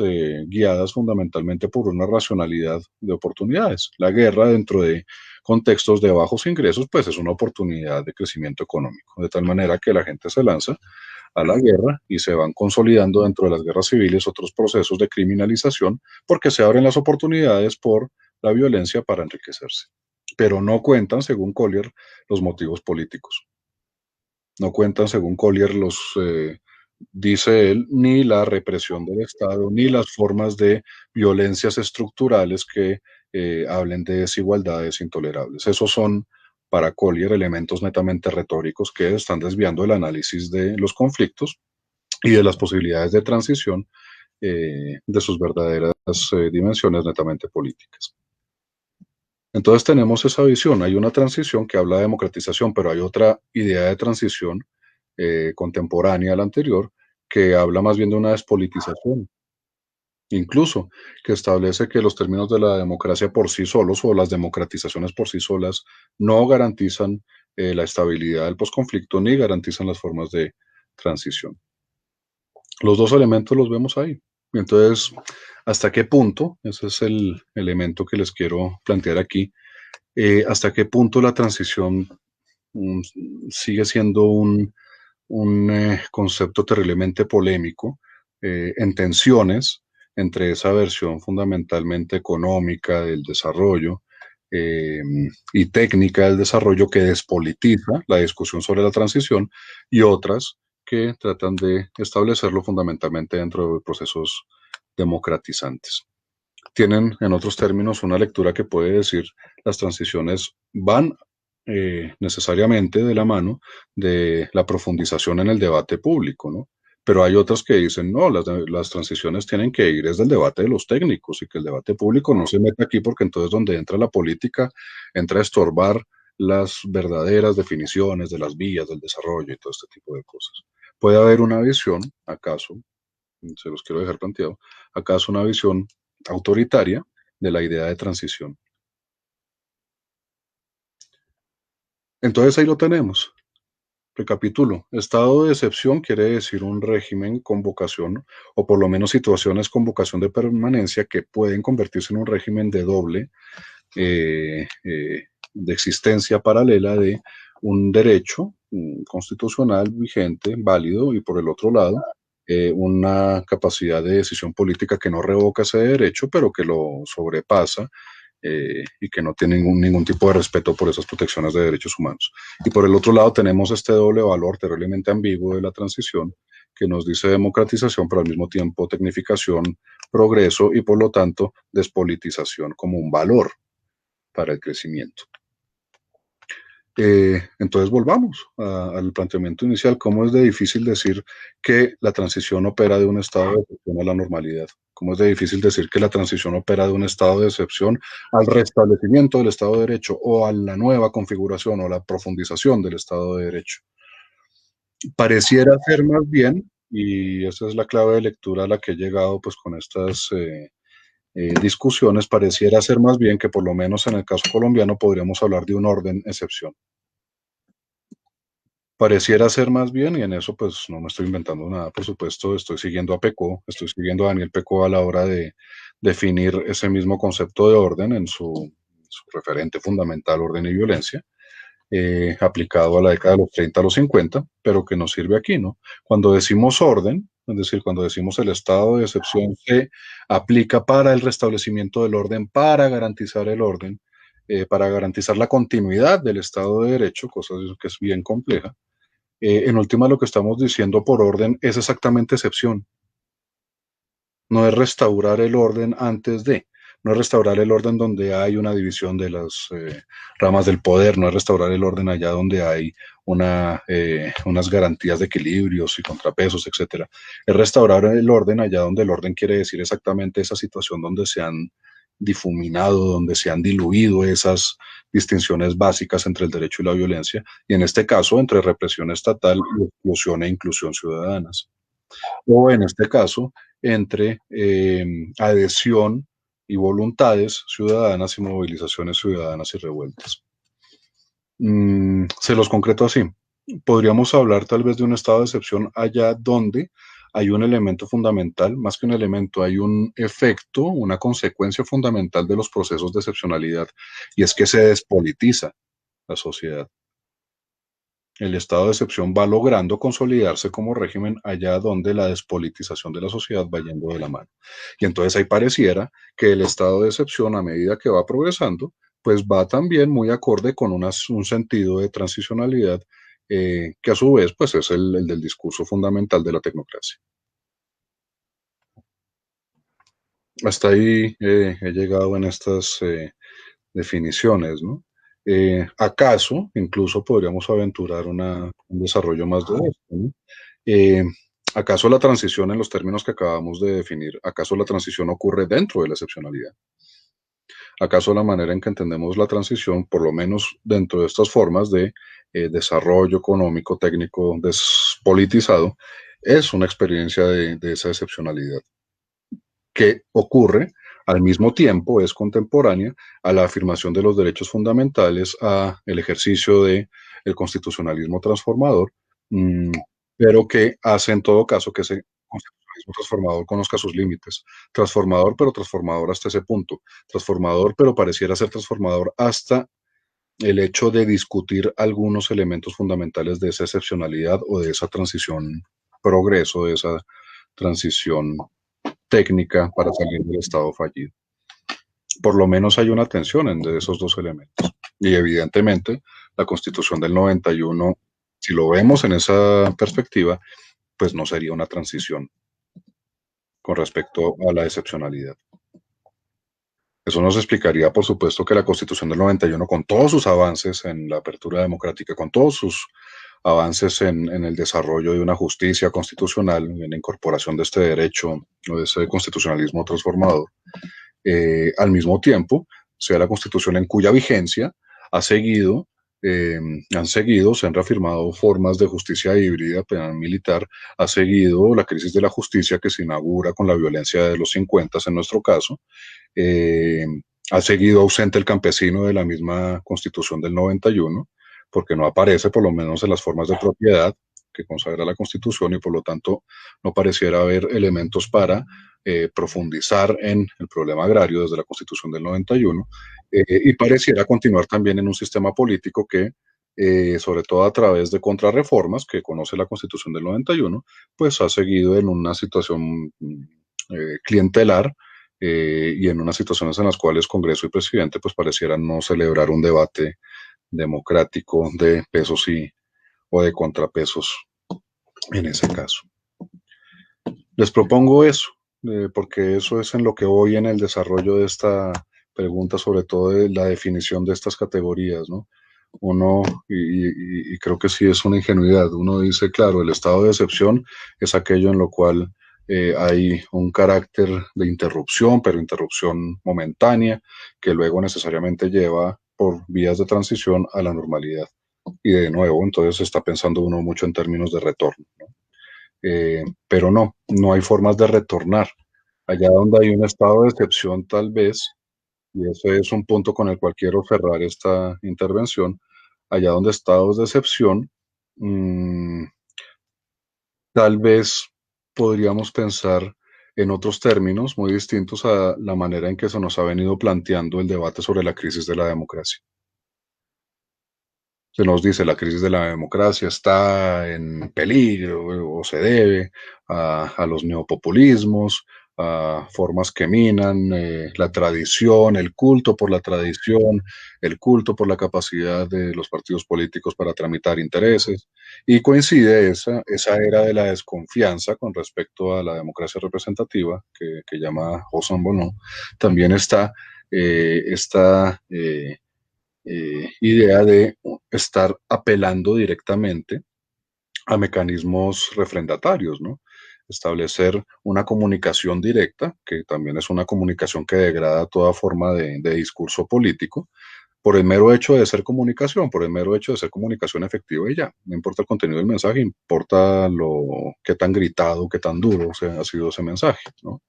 guiadas fundamentalmente por una racionalidad de oportunidades. La guerra, dentro de contextos de bajos ingresos, pues es una oportunidad de crecimiento económico, de tal manera que la gente se lanza a la guerra y se van consolidando dentro de las guerras civiles otros procesos de criminalización, porque se abren las oportunidades por la violencia para enriquecerse. Pero no cuentan, según Collier, los motivos políticos. No cuentan, según Collier, dice él, ni la represión del Estado, ni las formas de violencias estructurales que hablen de desigualdades intolerables. Esos son, para Collier, elementos netamente retóricos que están desviando el análisis de los conflictos y de las posibilidades de transición de sus verdaderas dimensiones netamente políticas. Entonces tenemos esa visión. Hay una transición que habla de democratización, pero hay otra idea de transición contemporánea a la anterior que habla más bien de una despolitización, incluso que establece que los términos de la democracia por sí solos o las democratizaciones por sí solas no garantizan la estabilidad del posconflicto ni garantizan las formas de transición. Los dos elementos los vemos ahí. Entonces, ¿hasta qué punto? Ese es el elemento que les quiero plantear aquí. ¿Hasta qué punto la transición mm, sigue siendo un concepto terriblemente polémico, en tensiones entre esa versión fundamentalmente económica del desarrollo eh, y técnica del desarrollo que despolitiza la discusión sobre la transición, y otras que tratan de establecerlo fundamentalmente dentro de procesos democratizantes? Tienen, en otros términos, una lectura que puede decir las transiciones van necesariamente de la mano de la profundización en el debate público, ¿no? Pero hay otras que dicen, no, las transiciones tienen que ir desde el debate de los técnicos y que el debate público no se meta aquí, porque entonces donde entra la política entra a estorbar las verdaderas definiciones de las vías del desarrollo y todo este tipo de cosas. Puede haber una visión, acaso, se los quiero dejar planteado, acaso una visión autoritaria de la idea de transición. Entonces ahí lo tenemos. Recapitulo: estado de excepción quiere decir un régimen con vocación, o por lo menos situaciones con vocación de permanencia, que pueden convertirse en un régimen de doble, de existencia paralela de un derecho constitucional vigente, válido, y por el otro lado, una capacidad de decisión política que no revoca ese derecho, pero que lo sobrepasa, y que no tiene ningún tipo de respeto por esas protecciones de derechos humanos. Y por el otro lado tenemos este doble valor terriblemente ambiguo de la transición, que nos dice democratización, pero al mismo tiempo tecnificación, progreso y por lo tanto despolitización como un valor para el crecimiento. Entonces volvamos al planteamiento inicial, cómo es de difícil decir que la transición opera de un estado de excepción a la normalidad, cómo es de difícil decir que la transición opera de un estado de excepción al restablecimiento del Estado de Derecho o a la nueva configuración o la profundización del Estado de Derecho. Pareciera ser más bien, y esa es la clave de lectura a la que he llegado pues con estas discusiones, pareciera ser más bien que por lo menos en el caso colombiano podríamos hablar de un orden excepción. Pareciera ser más bien, y en eso pues no me estoy inventando nada, por supuesto, estoy siguiendo a Pecó, estoy siguiendo a Daniel Pecó a la hora de definir ese mismo concepto de orden en su referente fundamental, Orden y Violencia, aplicado a la década de los 30 a los 50, pero que nos sirve aquí, ¿no? Cuando decimos orden, es decir, cuando decimos el estado de excepción se aplica para el restablecimiento del orden, para garantizar el orden, para garantizar la continuidad del Estado de Derecho, cosa que es bien compleja. En última, lo que estamos diciendo por orden es exactamente excepción. No es restaurar el orden antes de, no es restaurar el orden donde hay una división de las ramas del poder, no es restaurar el orden allá donde hay unas garantías de equilibrios y contrapesos, etcétera. Es restaurar el orden allá donde el orden quiere decir exactamente esa situación donde se han difuminado, donde se han diluido esas distinciones básicas entre el derecho y la violencia, y en este caso entre represión estatal y exclusión e inclusión ciudadanas. O en este caso, entre adhesión y voluntades ciudadanas y movilizaciones ciudadanas y revueltas. Se los concreto así. Podríamos hablar tal vez de un estado de excepción allá donde hay un elemento fundamental, más que un elemento, hay un efecto, una consecuencia fundamental de los procesos de excepcionalidad, y es que se despolitiza la sociedad. El estado de excepción va logrando consolidarse como régimen allá donde la despolitización de la sociedad va yendo de la mano. Y entonces ahí pareciera que el estado de excepción, a medida que va progresando, pues va también muy acorde con un sentido de transicionalidad que a su vez pues es el del discurso fundamental de la tecnocracia. Hasta ahí he llegado en estas definiciones, ¿no? ¿Acaso incluso podríamos aventurar un desarrollo más de esto, ¿no? Eh, ¿Acaso la transición en los términos que acabamos de definir, acaso la transición ocurre dentro de la excepcionalidad? ¿Acaso la manera en que entendemos la transición, por lo menos dentro de estas formas de desarrollo económico, técnico, despolitizado, es una experiencia de esa excepcionalidad que ocurre al mismo tiempo, es contemporánea a la afirmación de los derechos fundamentales, a el ejercicio de el constitucionalismo transformador, mmm, pero que hace en todo caso que ese constitucionalismo transformador conozca sus límites. Transformador, pero transformador hasta ese punto. Transformador, pero pareciera ser transformador hasta el hecho de discutir algunos elementos fundamentales de esa excepcionalidad o de esa transición progreso, de esa transición técnica para salir del estado fallido. Por lo menos hay una tensión entre esos dos elementos. Y evidentemente la Constitución del 91, si lo vemos en esa perspectiva, pues no sería una transición con respecto a la excepcionalidad. Eso nos explicaría, por supuesto, que la Constitución del 91, con todos sus avances en la apertura democrática, con todos sus avances en el desarrollo de una justicia constitucional, en la incorporación de este derecho o de ese constitucionalismo transformador, al mismo tiempo sea la Constitución en cuya vigencia ha seguido, eh, se han reafirmado formas de justicia híbrida, penal militar, ha seguido la crisis de la justicia que se inaugura con la violencia de los 50 en nuestro caso, eh, ha seguido ausente el campesino de la misma Constitución del 91, porque no aparece por lo menos en las formas de propiedad que consagra la Constitución y por lo tanto no pareciera haber elementos para profundizar en el problema agrario desde la Constitución del 91 y pareciera continuar también en un sistema político que, sobre todo a través de contrarreformas que conoce la Constitución del 91, pues ha seguido en una situación clientelar y en unas situaciones en las cuales Congreso y presidente pues parecieran no celebrar un debate democrático de pesos o de contrapesos en ese caso. Les propongo eso, porque eso es en lo que voy en el desarrollo de esta pregunta, sobre todo de la definición de estas categorías, ¿no? Uno, y creo que sí es una ingenuidad, uno dice, claro, el estado de excepción es aquello en lo cual hay un carácter de interrupción, pero interrupción momentánea, que luego necesariamente lleva por vías de transición a la normalidad. Y de nuevo, entonces está pensando uno mucho en términos de retorno, ¿no? Pero no, no hay formas de retornar. Allá donde hay un estado de excepción, tal vez, y ese es un punto con el cual quiero cerrar esta intervención, allá donde estados de excepción, mm, tal vez podríamos pensar en otros términos muy distintos a la manera en que se nos ha venido planteando el debate sobre la crisis de la democracia. Se nos dice la crisis de la democracia está en peligro o se debe a los neopopulismos, a formas que minan la tradición, el culto por la tradición, el culto por la capacidad de los partidos políticos para tramitar intereses. Y coincide esa era de la desconfianza con respecto a la democracia representativa que llama Hossan Bono. También está esta idea de estar apelando directamente a mecanismos refrendatarios, ¿no? Establecer una comunicación directa, que también es una comunicación que degrada toda forma de discurso político, por el mero hecho de ser comunicación, por el mero hecho de ser comunicación efectiva y ya. No importa el contenido del mensaje, importa qué tan gritado, qué tan duro ha sido ese mensaje, ¿no?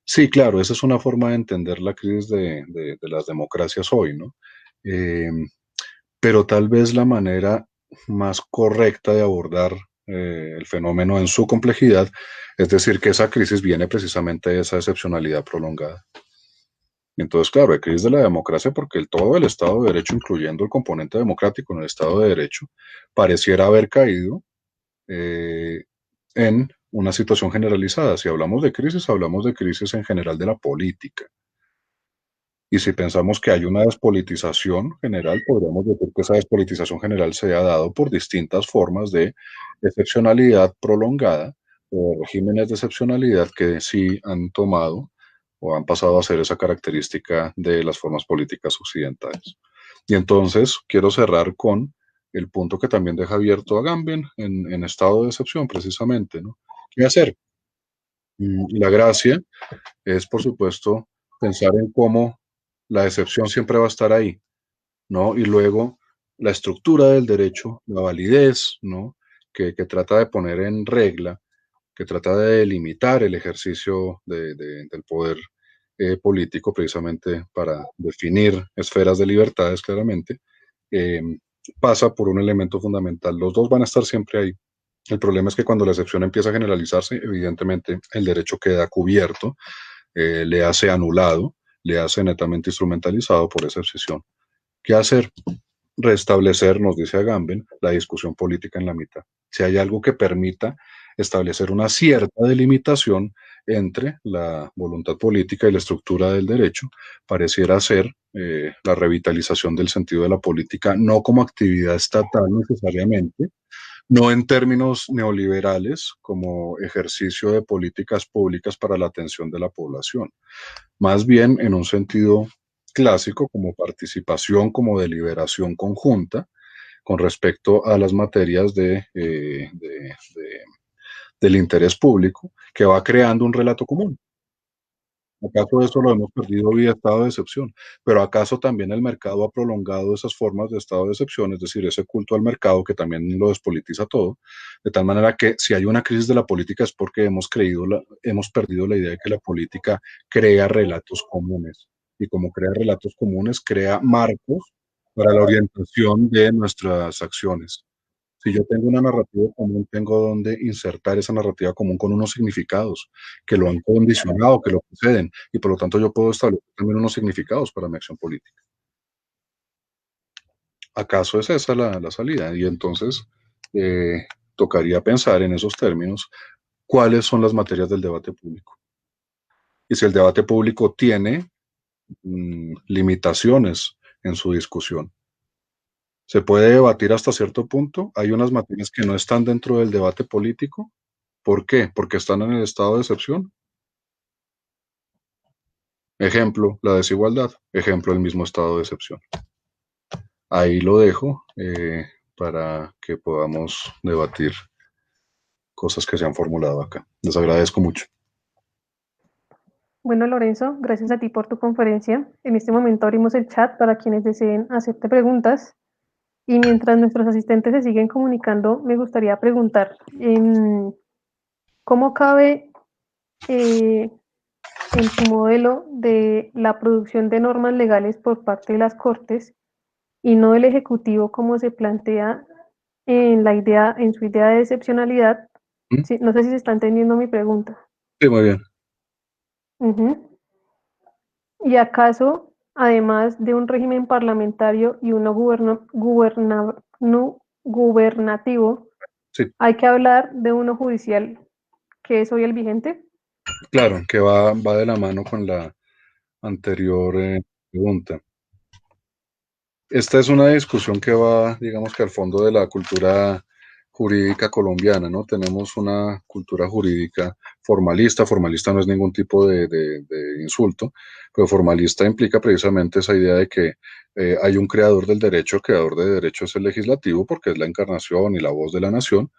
Sí, claro, esa es una forma de entender la crisis de las democracias hoy, ¿no? Eh, pero tal vez la manera más correcta de abordar el fenómeno en su complejidad, es decir, que esa crisis viene precisamente de esa excepcionalidad prolongada. Entonces, claro, hay crisis de la democracia porque todo el Estado de Derecho, incluyendo el componente democrático en el Estado de Derecho, pareciera haber caído eh, en una situación generalizada. Si hablamos de crisis en general de la política. Y si pensamos que hay una despolitización general, podríamos decir que esa despolitización general se ha dado por distintas formas de excepcionalidad prolongada o regímenes de excepcionalidad que sí han tomado o han pasado a ser esa característica de las formas políticas occidentales. Y entonces quiero cerrar con el punto que también deja abierto a Gambin en estado de excepción, precisamente, ¿no? ¿Qué hacer? Y la gracia es, por supuesto, pensar en cómo la excepción siempre va a estar ahí, ¿no? Y luego la estructura del derecho, la validez, ¿no? Que trata de poner en regla, que trata de delimitar el ejercicio del poder político precisamente para definir esferas de libertades claramente, eh, pasa por un elemento fundamental. Los dos van a estar siempre ahí. El problema es que cuando la excepción empieza a generalizarse, evidentemente el derecho queda cubierto, le hace anulado, le hace netamente instrumentalizado por esa excepción. ¿Qué hacer? Restablecer, nos dice Agamben, la discusión política en la mitad. Si hay algo que permita establecer una cierta delimitación entre la voluntad política y la estructura del derecho, pareciera ser la revitalización del sentido de la política, no como actividad estatal necesariamente, no en términos neoliberales como ejercicio de políticas públicas para la atención de la población, más bien en un sentido clásico como participación, como deliberación conjunta con respecto a las materias del interés público que va creando un relato común. ¿Acaso eso lo hemos perdido vía estado de excepción? Pero ¿acaso también el mercado ha prolongado esas formas de estado de excepción, es decir, ese culto al mercado que también lo despolitiza todo, de tal manera que si hay una crisis de la política es porque hemos perdido la idea de que la política crea relatos comunes y como crea relatos comunes, crea marcos para la orientación de nuestras acciones. Si yo tengo una narrativa común, tengo donde insertar esa narrativa común con unos significados que lo han condicionado, que lo preceden, y por lo tanto yo puedo establecer también unos significados para mi acción política. ¿Acaso es esa la salida? Y entonces tocaría pensar en esos términos cuáles son las materias del debate público. Y si el debate público tiene limitaciones en su discusión, se puede debatir hasta cierto punto. Hay unas materias que no están dentro del debate político. ¿Por qué? Porque están en el estado de excepción. Ejemplo, la desigualdad. Ejemplo, el mismo estado de excepción. ahí lo dejo para que podamos debatir cosas que se han formulado acá. Les agradezco mucho. Bueno, Lorenzo, gracias a ti por tu conferencia. En este momento abrimos el chat para quienes deseen hacerte preguntas. Y mientras nuestros asistentes se siguen comunicando, me gustaría preguntar, ¿cómo cabe en tu modelo de la producción de normas legales por parte de las Cortes y no del Ejecutivo como se plantea en la idea, en su idea de excepcionalidad? ¿Mm? Sí, no sé si se está entendiendo mi pregunta. Sí, muy bien. Ujú. ¿Y acaso, además de un régimen parlamentario y uno gubernativo, Sí, hay que hablar de uno judicial, que es hoy el vigente? claro, que va de la mano con la anterior pregunta. Esta es una discusión que va, digamos que al fondo de la cultura jurídica colombiana, ¿no? Tenemos una cultura jurídica formalista. Formalista no es ningún tipo de insulto, pero formalista implica precisamente esa idea de que hay un creador del derecho. El creador de derecho es el legislativo porque es la encarnación y la voz de la nación,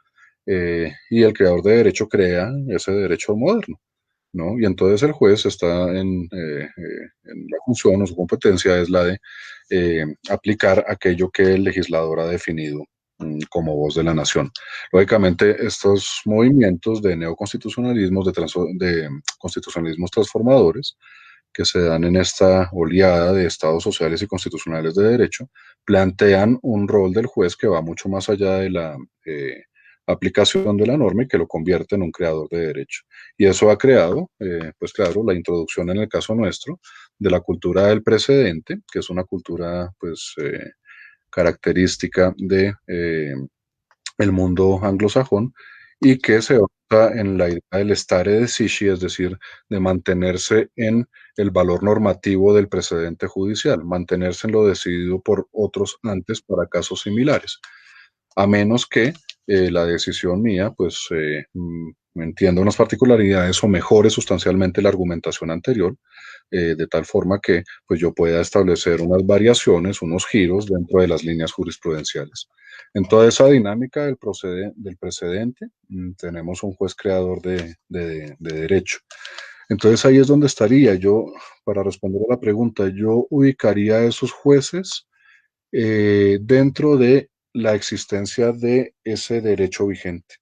y el creador de derecho crea ese derecho moderno, ¿no? Y entonces el juez está en la función o su competencia es la de aplicar aquello que el legislador ha definido como voz de la nación. Lógicamente, estos movimientos de neoconstitucionalismos, de constitucionalismos transformadores, que se dan en esta oleada de estados sociales y constitucionales de derecho, plantean un rol del juez que va mucho más allá de la aplicación de la norma y que lo convierte en un creador de derecho. Y eso ha creado, pues claro, la introducción en el caso nuestro de la cultura del precedente, que es una cultura pues característica de el mundo anglosajón y que se basa en la idea del stare decisis, es decir, de mantenerse en el valor normativo del precedente judicial, mantenerse en lo decidido por otros antes para casos similares, a menos que la decisión mía, pues, entienda unas particularidades o mejore sustancialmente la argumentación anterior, de tal forma que pues, yo pueda establecer unas variaciones, unos giros dentro de las líneas jurisprudenciales. En toda esa dinámica del precedente, tenemos un juez creador de derecho. Entonces ahí es donde estaría yo, para responder a la pregunta, yo ubicaría a esos jueces dentro de la existencia de ese derecho vigente.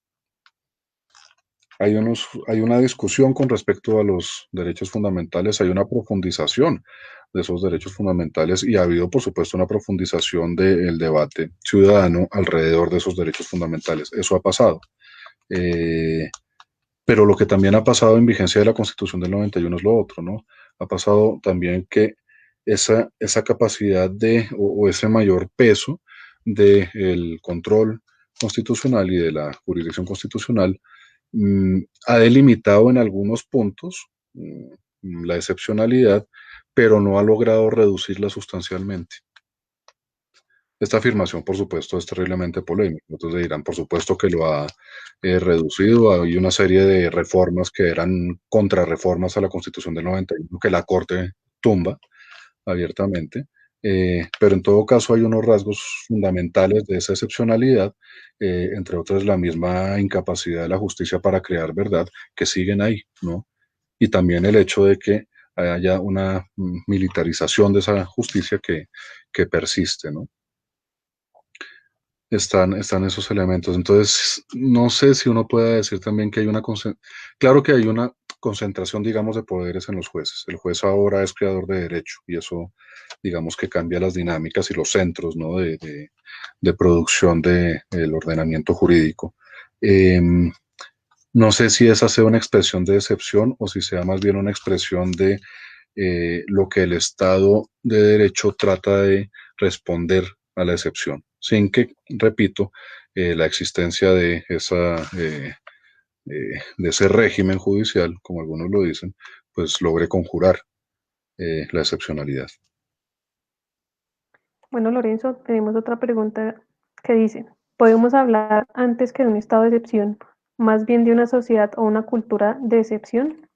Hay una discusión con respecto a los derechos fundamentales, hay una profundización de esos derechos fundamentales y ha habido, por supuesto, una profundización del debate ciudadano alrededor de esos derechos fundamentales. Eso ha pasado. Eh, pero lo que también ha pasado en vigencia de la Constitución del 91 es lo otro, ¿no? Ha pasado también que esa capacidad o ese mayor peso del control constitucional y de la jurisdicción constitucional ha delimitado en algunos puntos la excepcionalidad, pero no ha logrado reducirla sustancialmente. Esta afirmación, por supuesto, es terriblemente polémica. Entonces dirán, por supuesto que lo ha reducido. Hay una serie de reformas que eran contrarreformas a la Constitución del 91 que la Corte tumba abiertamente. Pero en todo caso hay unos rasgos fundamentales de esa excepcionalidad, entre otros la misma incapacidad de la justicia para crear verdad, que siguen ahí, ¿no? Y también el hecho de que haya una militarización de esa justicia que persiste, ¿no? Están esos elementos. Entonces, no sé si uno puede decir también que hay claro que hay una concentración, digamos, de poderes en los jueces. El juez ahora es creador de derecho y eso, digamos, que cambia las dinámicas y los centros, ¿no? de producción del ordenamiento jurídico. No sé si esa sea una expresión de excepción o si sea más bien una expresión de lo que el Estado de Derecho trata de responder a la excepción, sin que, repito, la existencia de ese régimen judicial, como algunos lo dicen, pues logre conjurar la excepcionalidad. Bueno, Lorenzo, tenemos otra pregunta que dice, ¿podemos hablar antes que de un estado de excepción, más bien de una sociedad o una cultura de excepción?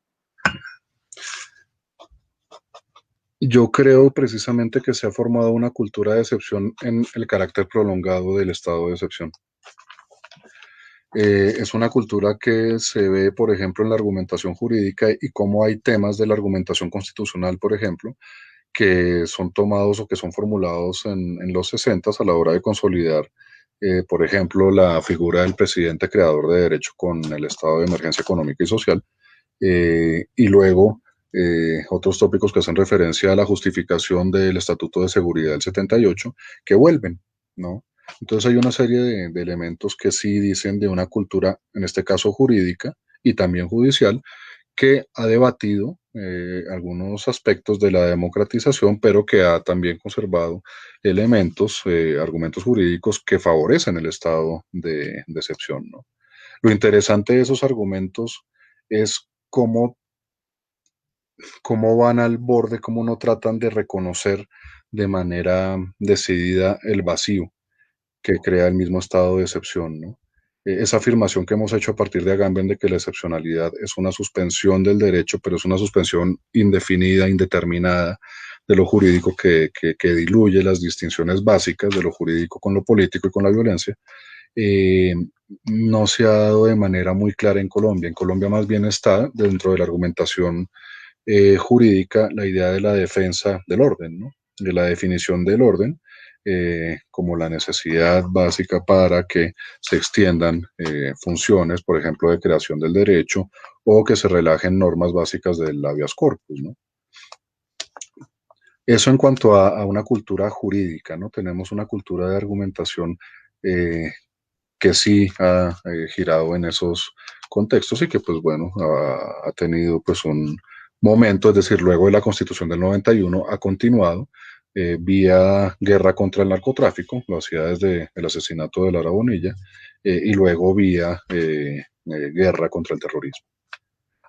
Yo creo precisamente que se ha formado una cultura de excepción en el carácter prolongado del estado de excepción. Es una cultura que se ve, por ejemplo, en la argumentación jurídica y cómo hay temas de la argumentación constitucional, por ejemplo, que son tomados o que son formulados en los 60 a la hora de consolidar, por ejemplo, la figura del presidente creador de derecho con el estado de emergencia económica y social, y luego otros tópicos que hacen referencia a la justificación del Estatuto de Seguridad del 78, que vuelven, ¿no? Entonces hay una serie de elementos que sí dicen de una cultura, en este caso jurídica y también judicial, que ha debatido algunos aspectos de la democratización, pero que ha también conservado elementos, argumentos jurídicos que favorecen el estado de excepción, ¿no? Lo interesante de esos argumentos es cómo van al borde, cómo no tratan de reconocer de manera decidida el vacío que crea el mismo estado de excepción, ¿no? Esa afirmación que hemos hecho a partir de Agamben de que la excepcionalidad es una suspensión del derecho, pero es una suspensión indefinida, indeterminada de lo jurídico que diluye las distinciones básicas de lo jurídico con lo político y con la violencia, eh, no se ha dado de manera muy clara en Colombia. En Colombia más bien está dentro de la argumentación jurídica la idea de la defensa del orden, ¿no? De la definición del orden como la necesidad básica para que se extiendan funciones, por ejemplo, de creación del derecho o que se relajen normas básicas del habeas corpus, ¿no? Eso en cuanto a una cultura jurídica, ¿no? Tenemos una cultura de argumentación eh, que sí ha girado en esos contextos y que pues bueno, ha tenido pues un momento, es decir, luego de la Constitución del 91 ha continuado vía guerra contra el narcotráfico, lo hacía desde el asesinato de Lara Bonilla, y luego vía guerra contra el terrorismo.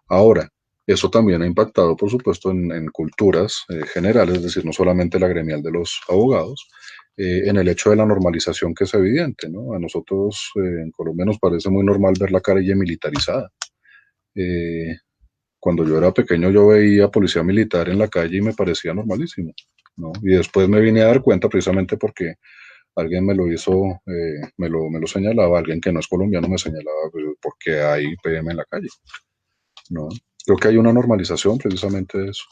Ahora, eso también ha impactado, por supuesto, en culturas generales, es decir, no solamente la gremial de los abogados, en el hecho de la normalización que es evidente, ¿no? A nosotros en Colombia nos parece muy normal ver la calle militarizada. Eh, Cuando yo era pequeño yo veía policía militar en la calle y me parecía normalísimo, ¿no? Y después me vine a dar cuenta precisamente porque alguien me lo hizo, me lo señalaba, alguien que no es colombiano me señalaba, pues, ¿por qué hay PM en la calle? ¿No? Creo que hay una normalización precisamente de eso.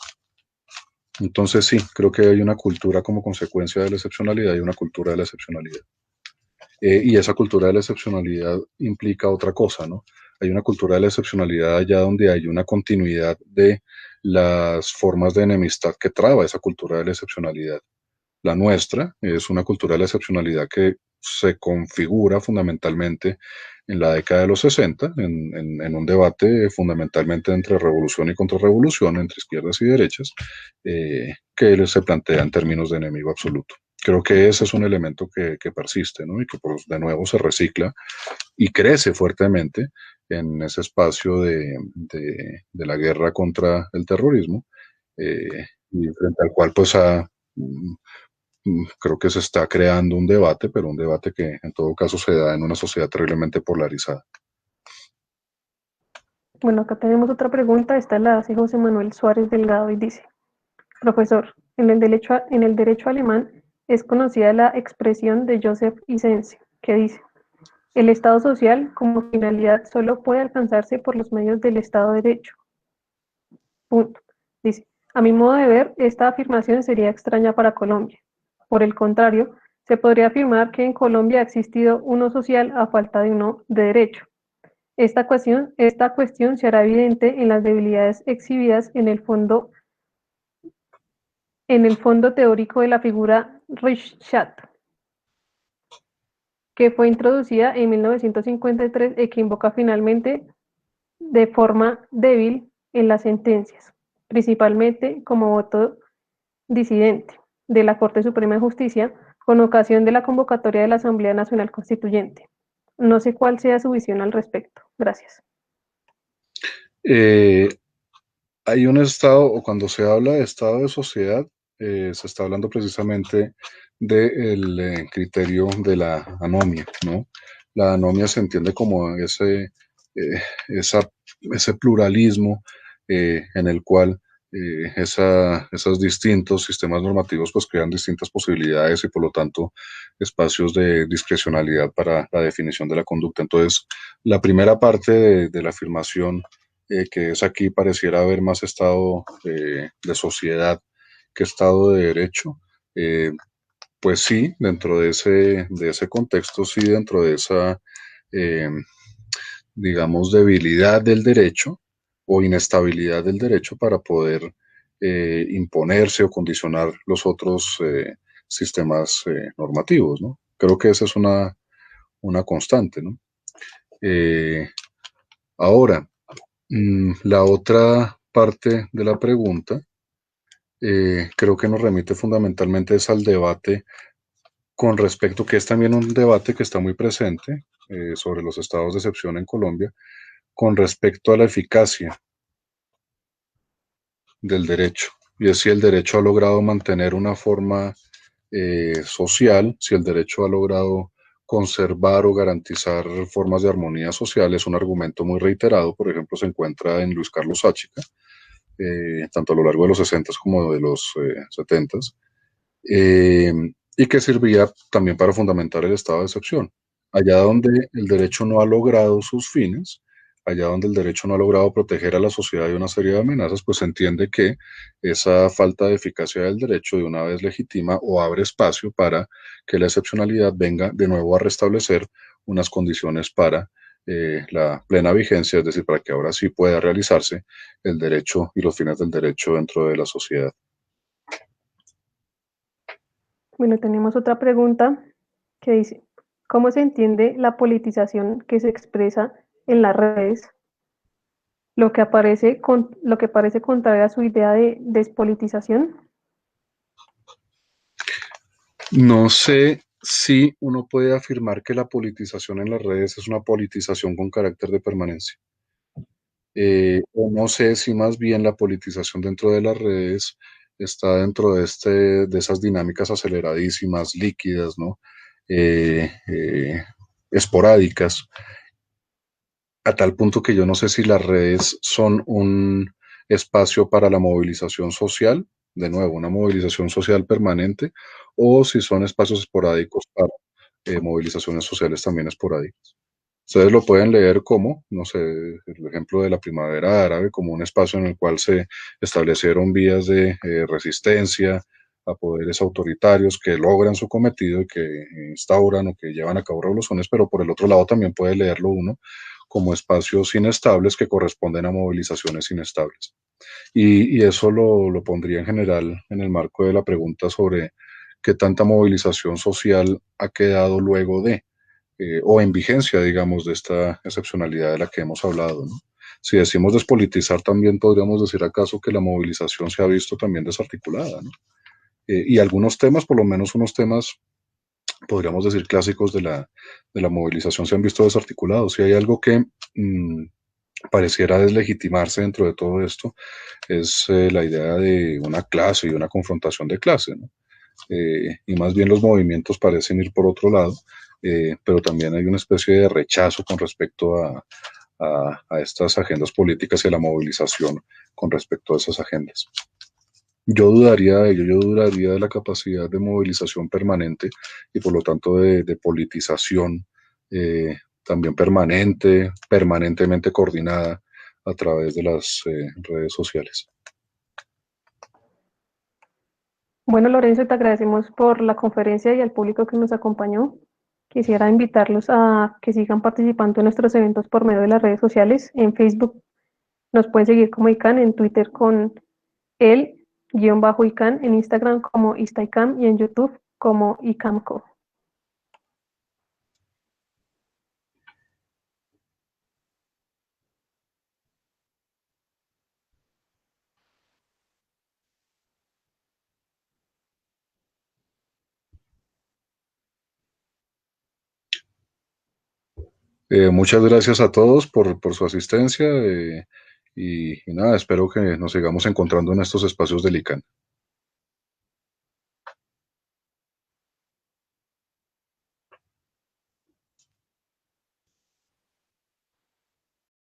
Entonces sí, creo que hay una cultura como consecuencia de la excepcionalidad y una cultura de la excepcionalidad. Y esa cultura de la excepcionalidad implica otra cosa, ¿no? Hay una cultura de la excepcionalidad allá donde hay una continuidad de las formas de enemistad que traba esa cultura de la excepcionalidad. La nuestra es una cultura de la excepcionalidad que se configura fundamentalmente en la década de los 60, en un debate fundamentalmente entre revolución y contrarrevolución, entre izquierdas y derechas, que se plantea en términos de enemigo absoluto. Creo que ese es un elemento que persiste, ¿no? Y que pues, de nuevo se recicla y crece fuertemente en ese espacio de la guerra contra el terrorismo, y frente al cual pues creo que se está creando un debate, pero un debate que en todo caso se da en una sociedad terriblemente polarizada. Bueno, acá tenemos otra pregunta. Esta la hace José Manuel Suárez Delgado y dice: profesor, en el derecho alemán es conocida la expresión de Joseph Isense, que dice: el Estado social como finalidad solo puede alcanzarse por los medios del Estado de Derecho. Punto. Dice: a mi modo de ver, esta afirmación sería extraña para Colombia. Por el contrario, se podría afirmar que en Colombia ha existido uno social a falta de uno de derecho. Esta cuestión se hará evidente en las debilidades exhibidas en el fondo teórico de la figura Richstadt, que fue introducida en 1953 y que invoca finalmente de forma débil en las sentencias, principalmente como voto disidente de la Corte Suprema de Justicia con ocasión de la convocatoria de la Asamblea Nacional Constituyente. No sé cuál sea su visión al respecto. Gracias. Eh, Hay un estado, o cuando se habla de estado de sociedad, se está hablando precisamente del criterio de la anomia, ¿no? La anomia se entiende como esa, ese pluralismo en el cual esos distintos sistemas normativos pues crean distintas posibilidades y por lo tanto espacios de discrecionalidad para la definición de la conducta. Entonces, la primera parte de la afirmación, que es aquí, pareciera haber más estado de sociedad que estado de derecho. eh, pues sí, dentro de ese contexto, sí, dentro de esa, eh, digamos, debilidad del derecho o inestabilidad del derecho para poder imponerse o condicionar los otros sistemas normativos, ¿no? Creo que esa es una constante, ¿no? Eh, ahora, la otra parte de la pregunta creo que nos remite fundamentalmente es al debate con respecto, que es también un debate que está muy presente sobre los estados de excepción en Colombia, con respecto a la eficacia del derecho. Y es si el derecho ha logrado mantener una forma social, si el derecho ha logrado conservar o garantizar formas de armonía social. Es un argumento muy reiterado, por ejemplo, se encuentra en Luis Carlos Sáchica, tanto a lo largo de los 60 como de los 70, eh, y que servía también para fundamentar el estado de excepción. Allá donde el derecho no ha logrado sus fines, allá donde el derecho no ha logrado proteger a la sociedad de una serie de amenazas, pues se entiende que esa falta de eficacia del derecho de una vez legitima o abre espacio para que la excepcionalidad venga de nuevo a restablecer unas condiciones para la plena vigencia, es decir, para que ahora sí pueda realizarse el derecho y los fines del derecho dentro de la sociedad. Bueno, tenemos otra pregunta que dice, ¿cómo se entiende la politización que se expresa en las redes, lo que parece contrario a su idea de despolitización? No sé si uno puede afirmar que la politización en las redes es una politización con carácter de permanencia. O no sé si más bien la politización dentro de las redes está dentro de esas dinámicas aceleradísimas, líquidas, ¿no? Esporádicas, a tal punto que yo no sé si las redes son un espacio para la movilización social, de nuevo, una movilización social permanente, o si son espacios esporádicos para movilizaciones sociales también esporádicas. Ustedes lo pueden leer como, no sé, el ejemplo de la primavera árabe, como un espacio en el cual se establecieron vías de resistencia a poderes autoritarios que logran su cometido y que instauran o que llevan a cabo revoluciones, pero por el otro lado también puede leerlo uno como espacios inestables que corresponden a movilizaciones inestables. Y eso lo pondría en general en el marco de la pregunta sobre qué tanta movilización social ha quedado luego de o en vigencia, digamos, de esta excepcionalidad de la que hemos hablado, ¿no? Si decimos despolitizar, también podríamos decir acaso que la movilización se ha visto también desarticulada, ¿no? Y algunos temas, por lo menos unos temas, podríamos decir clásicos de la movilización, se han visto desarticulados. Si hay algo que pareciera deslegitimarse dentro de todo esto, es la idea de una clase y una confrontación de clase, ¿no? Y más bien los movimientos parecen ir por otro lado, pero también hay una especie de rechazo con respecto a estas agendas políticas y a la movilización con respecto a esas agendas. Yo dudaría de ello, yo dudaría de la capacidad de movilización permanente y por lo tanto de politización también permanente, permanentemente coordinada a través de las redes sociales. Bueno, Lorenzo, te agradecemos por la conferencia y al público que nos acompañó. Quisiera invitarlos a que sigan participando en nuestros eventos por medio de las redes sociales. En Facebook nos pueden seguir como ICANN, en Twitter con el-ICANN, en Instagram como IstaICAM y en YouTube como ICAMCO. Muchas gracias a todos por su asistencia y nada, espero que nos sigamos encontrando en estos espacios del ICANN.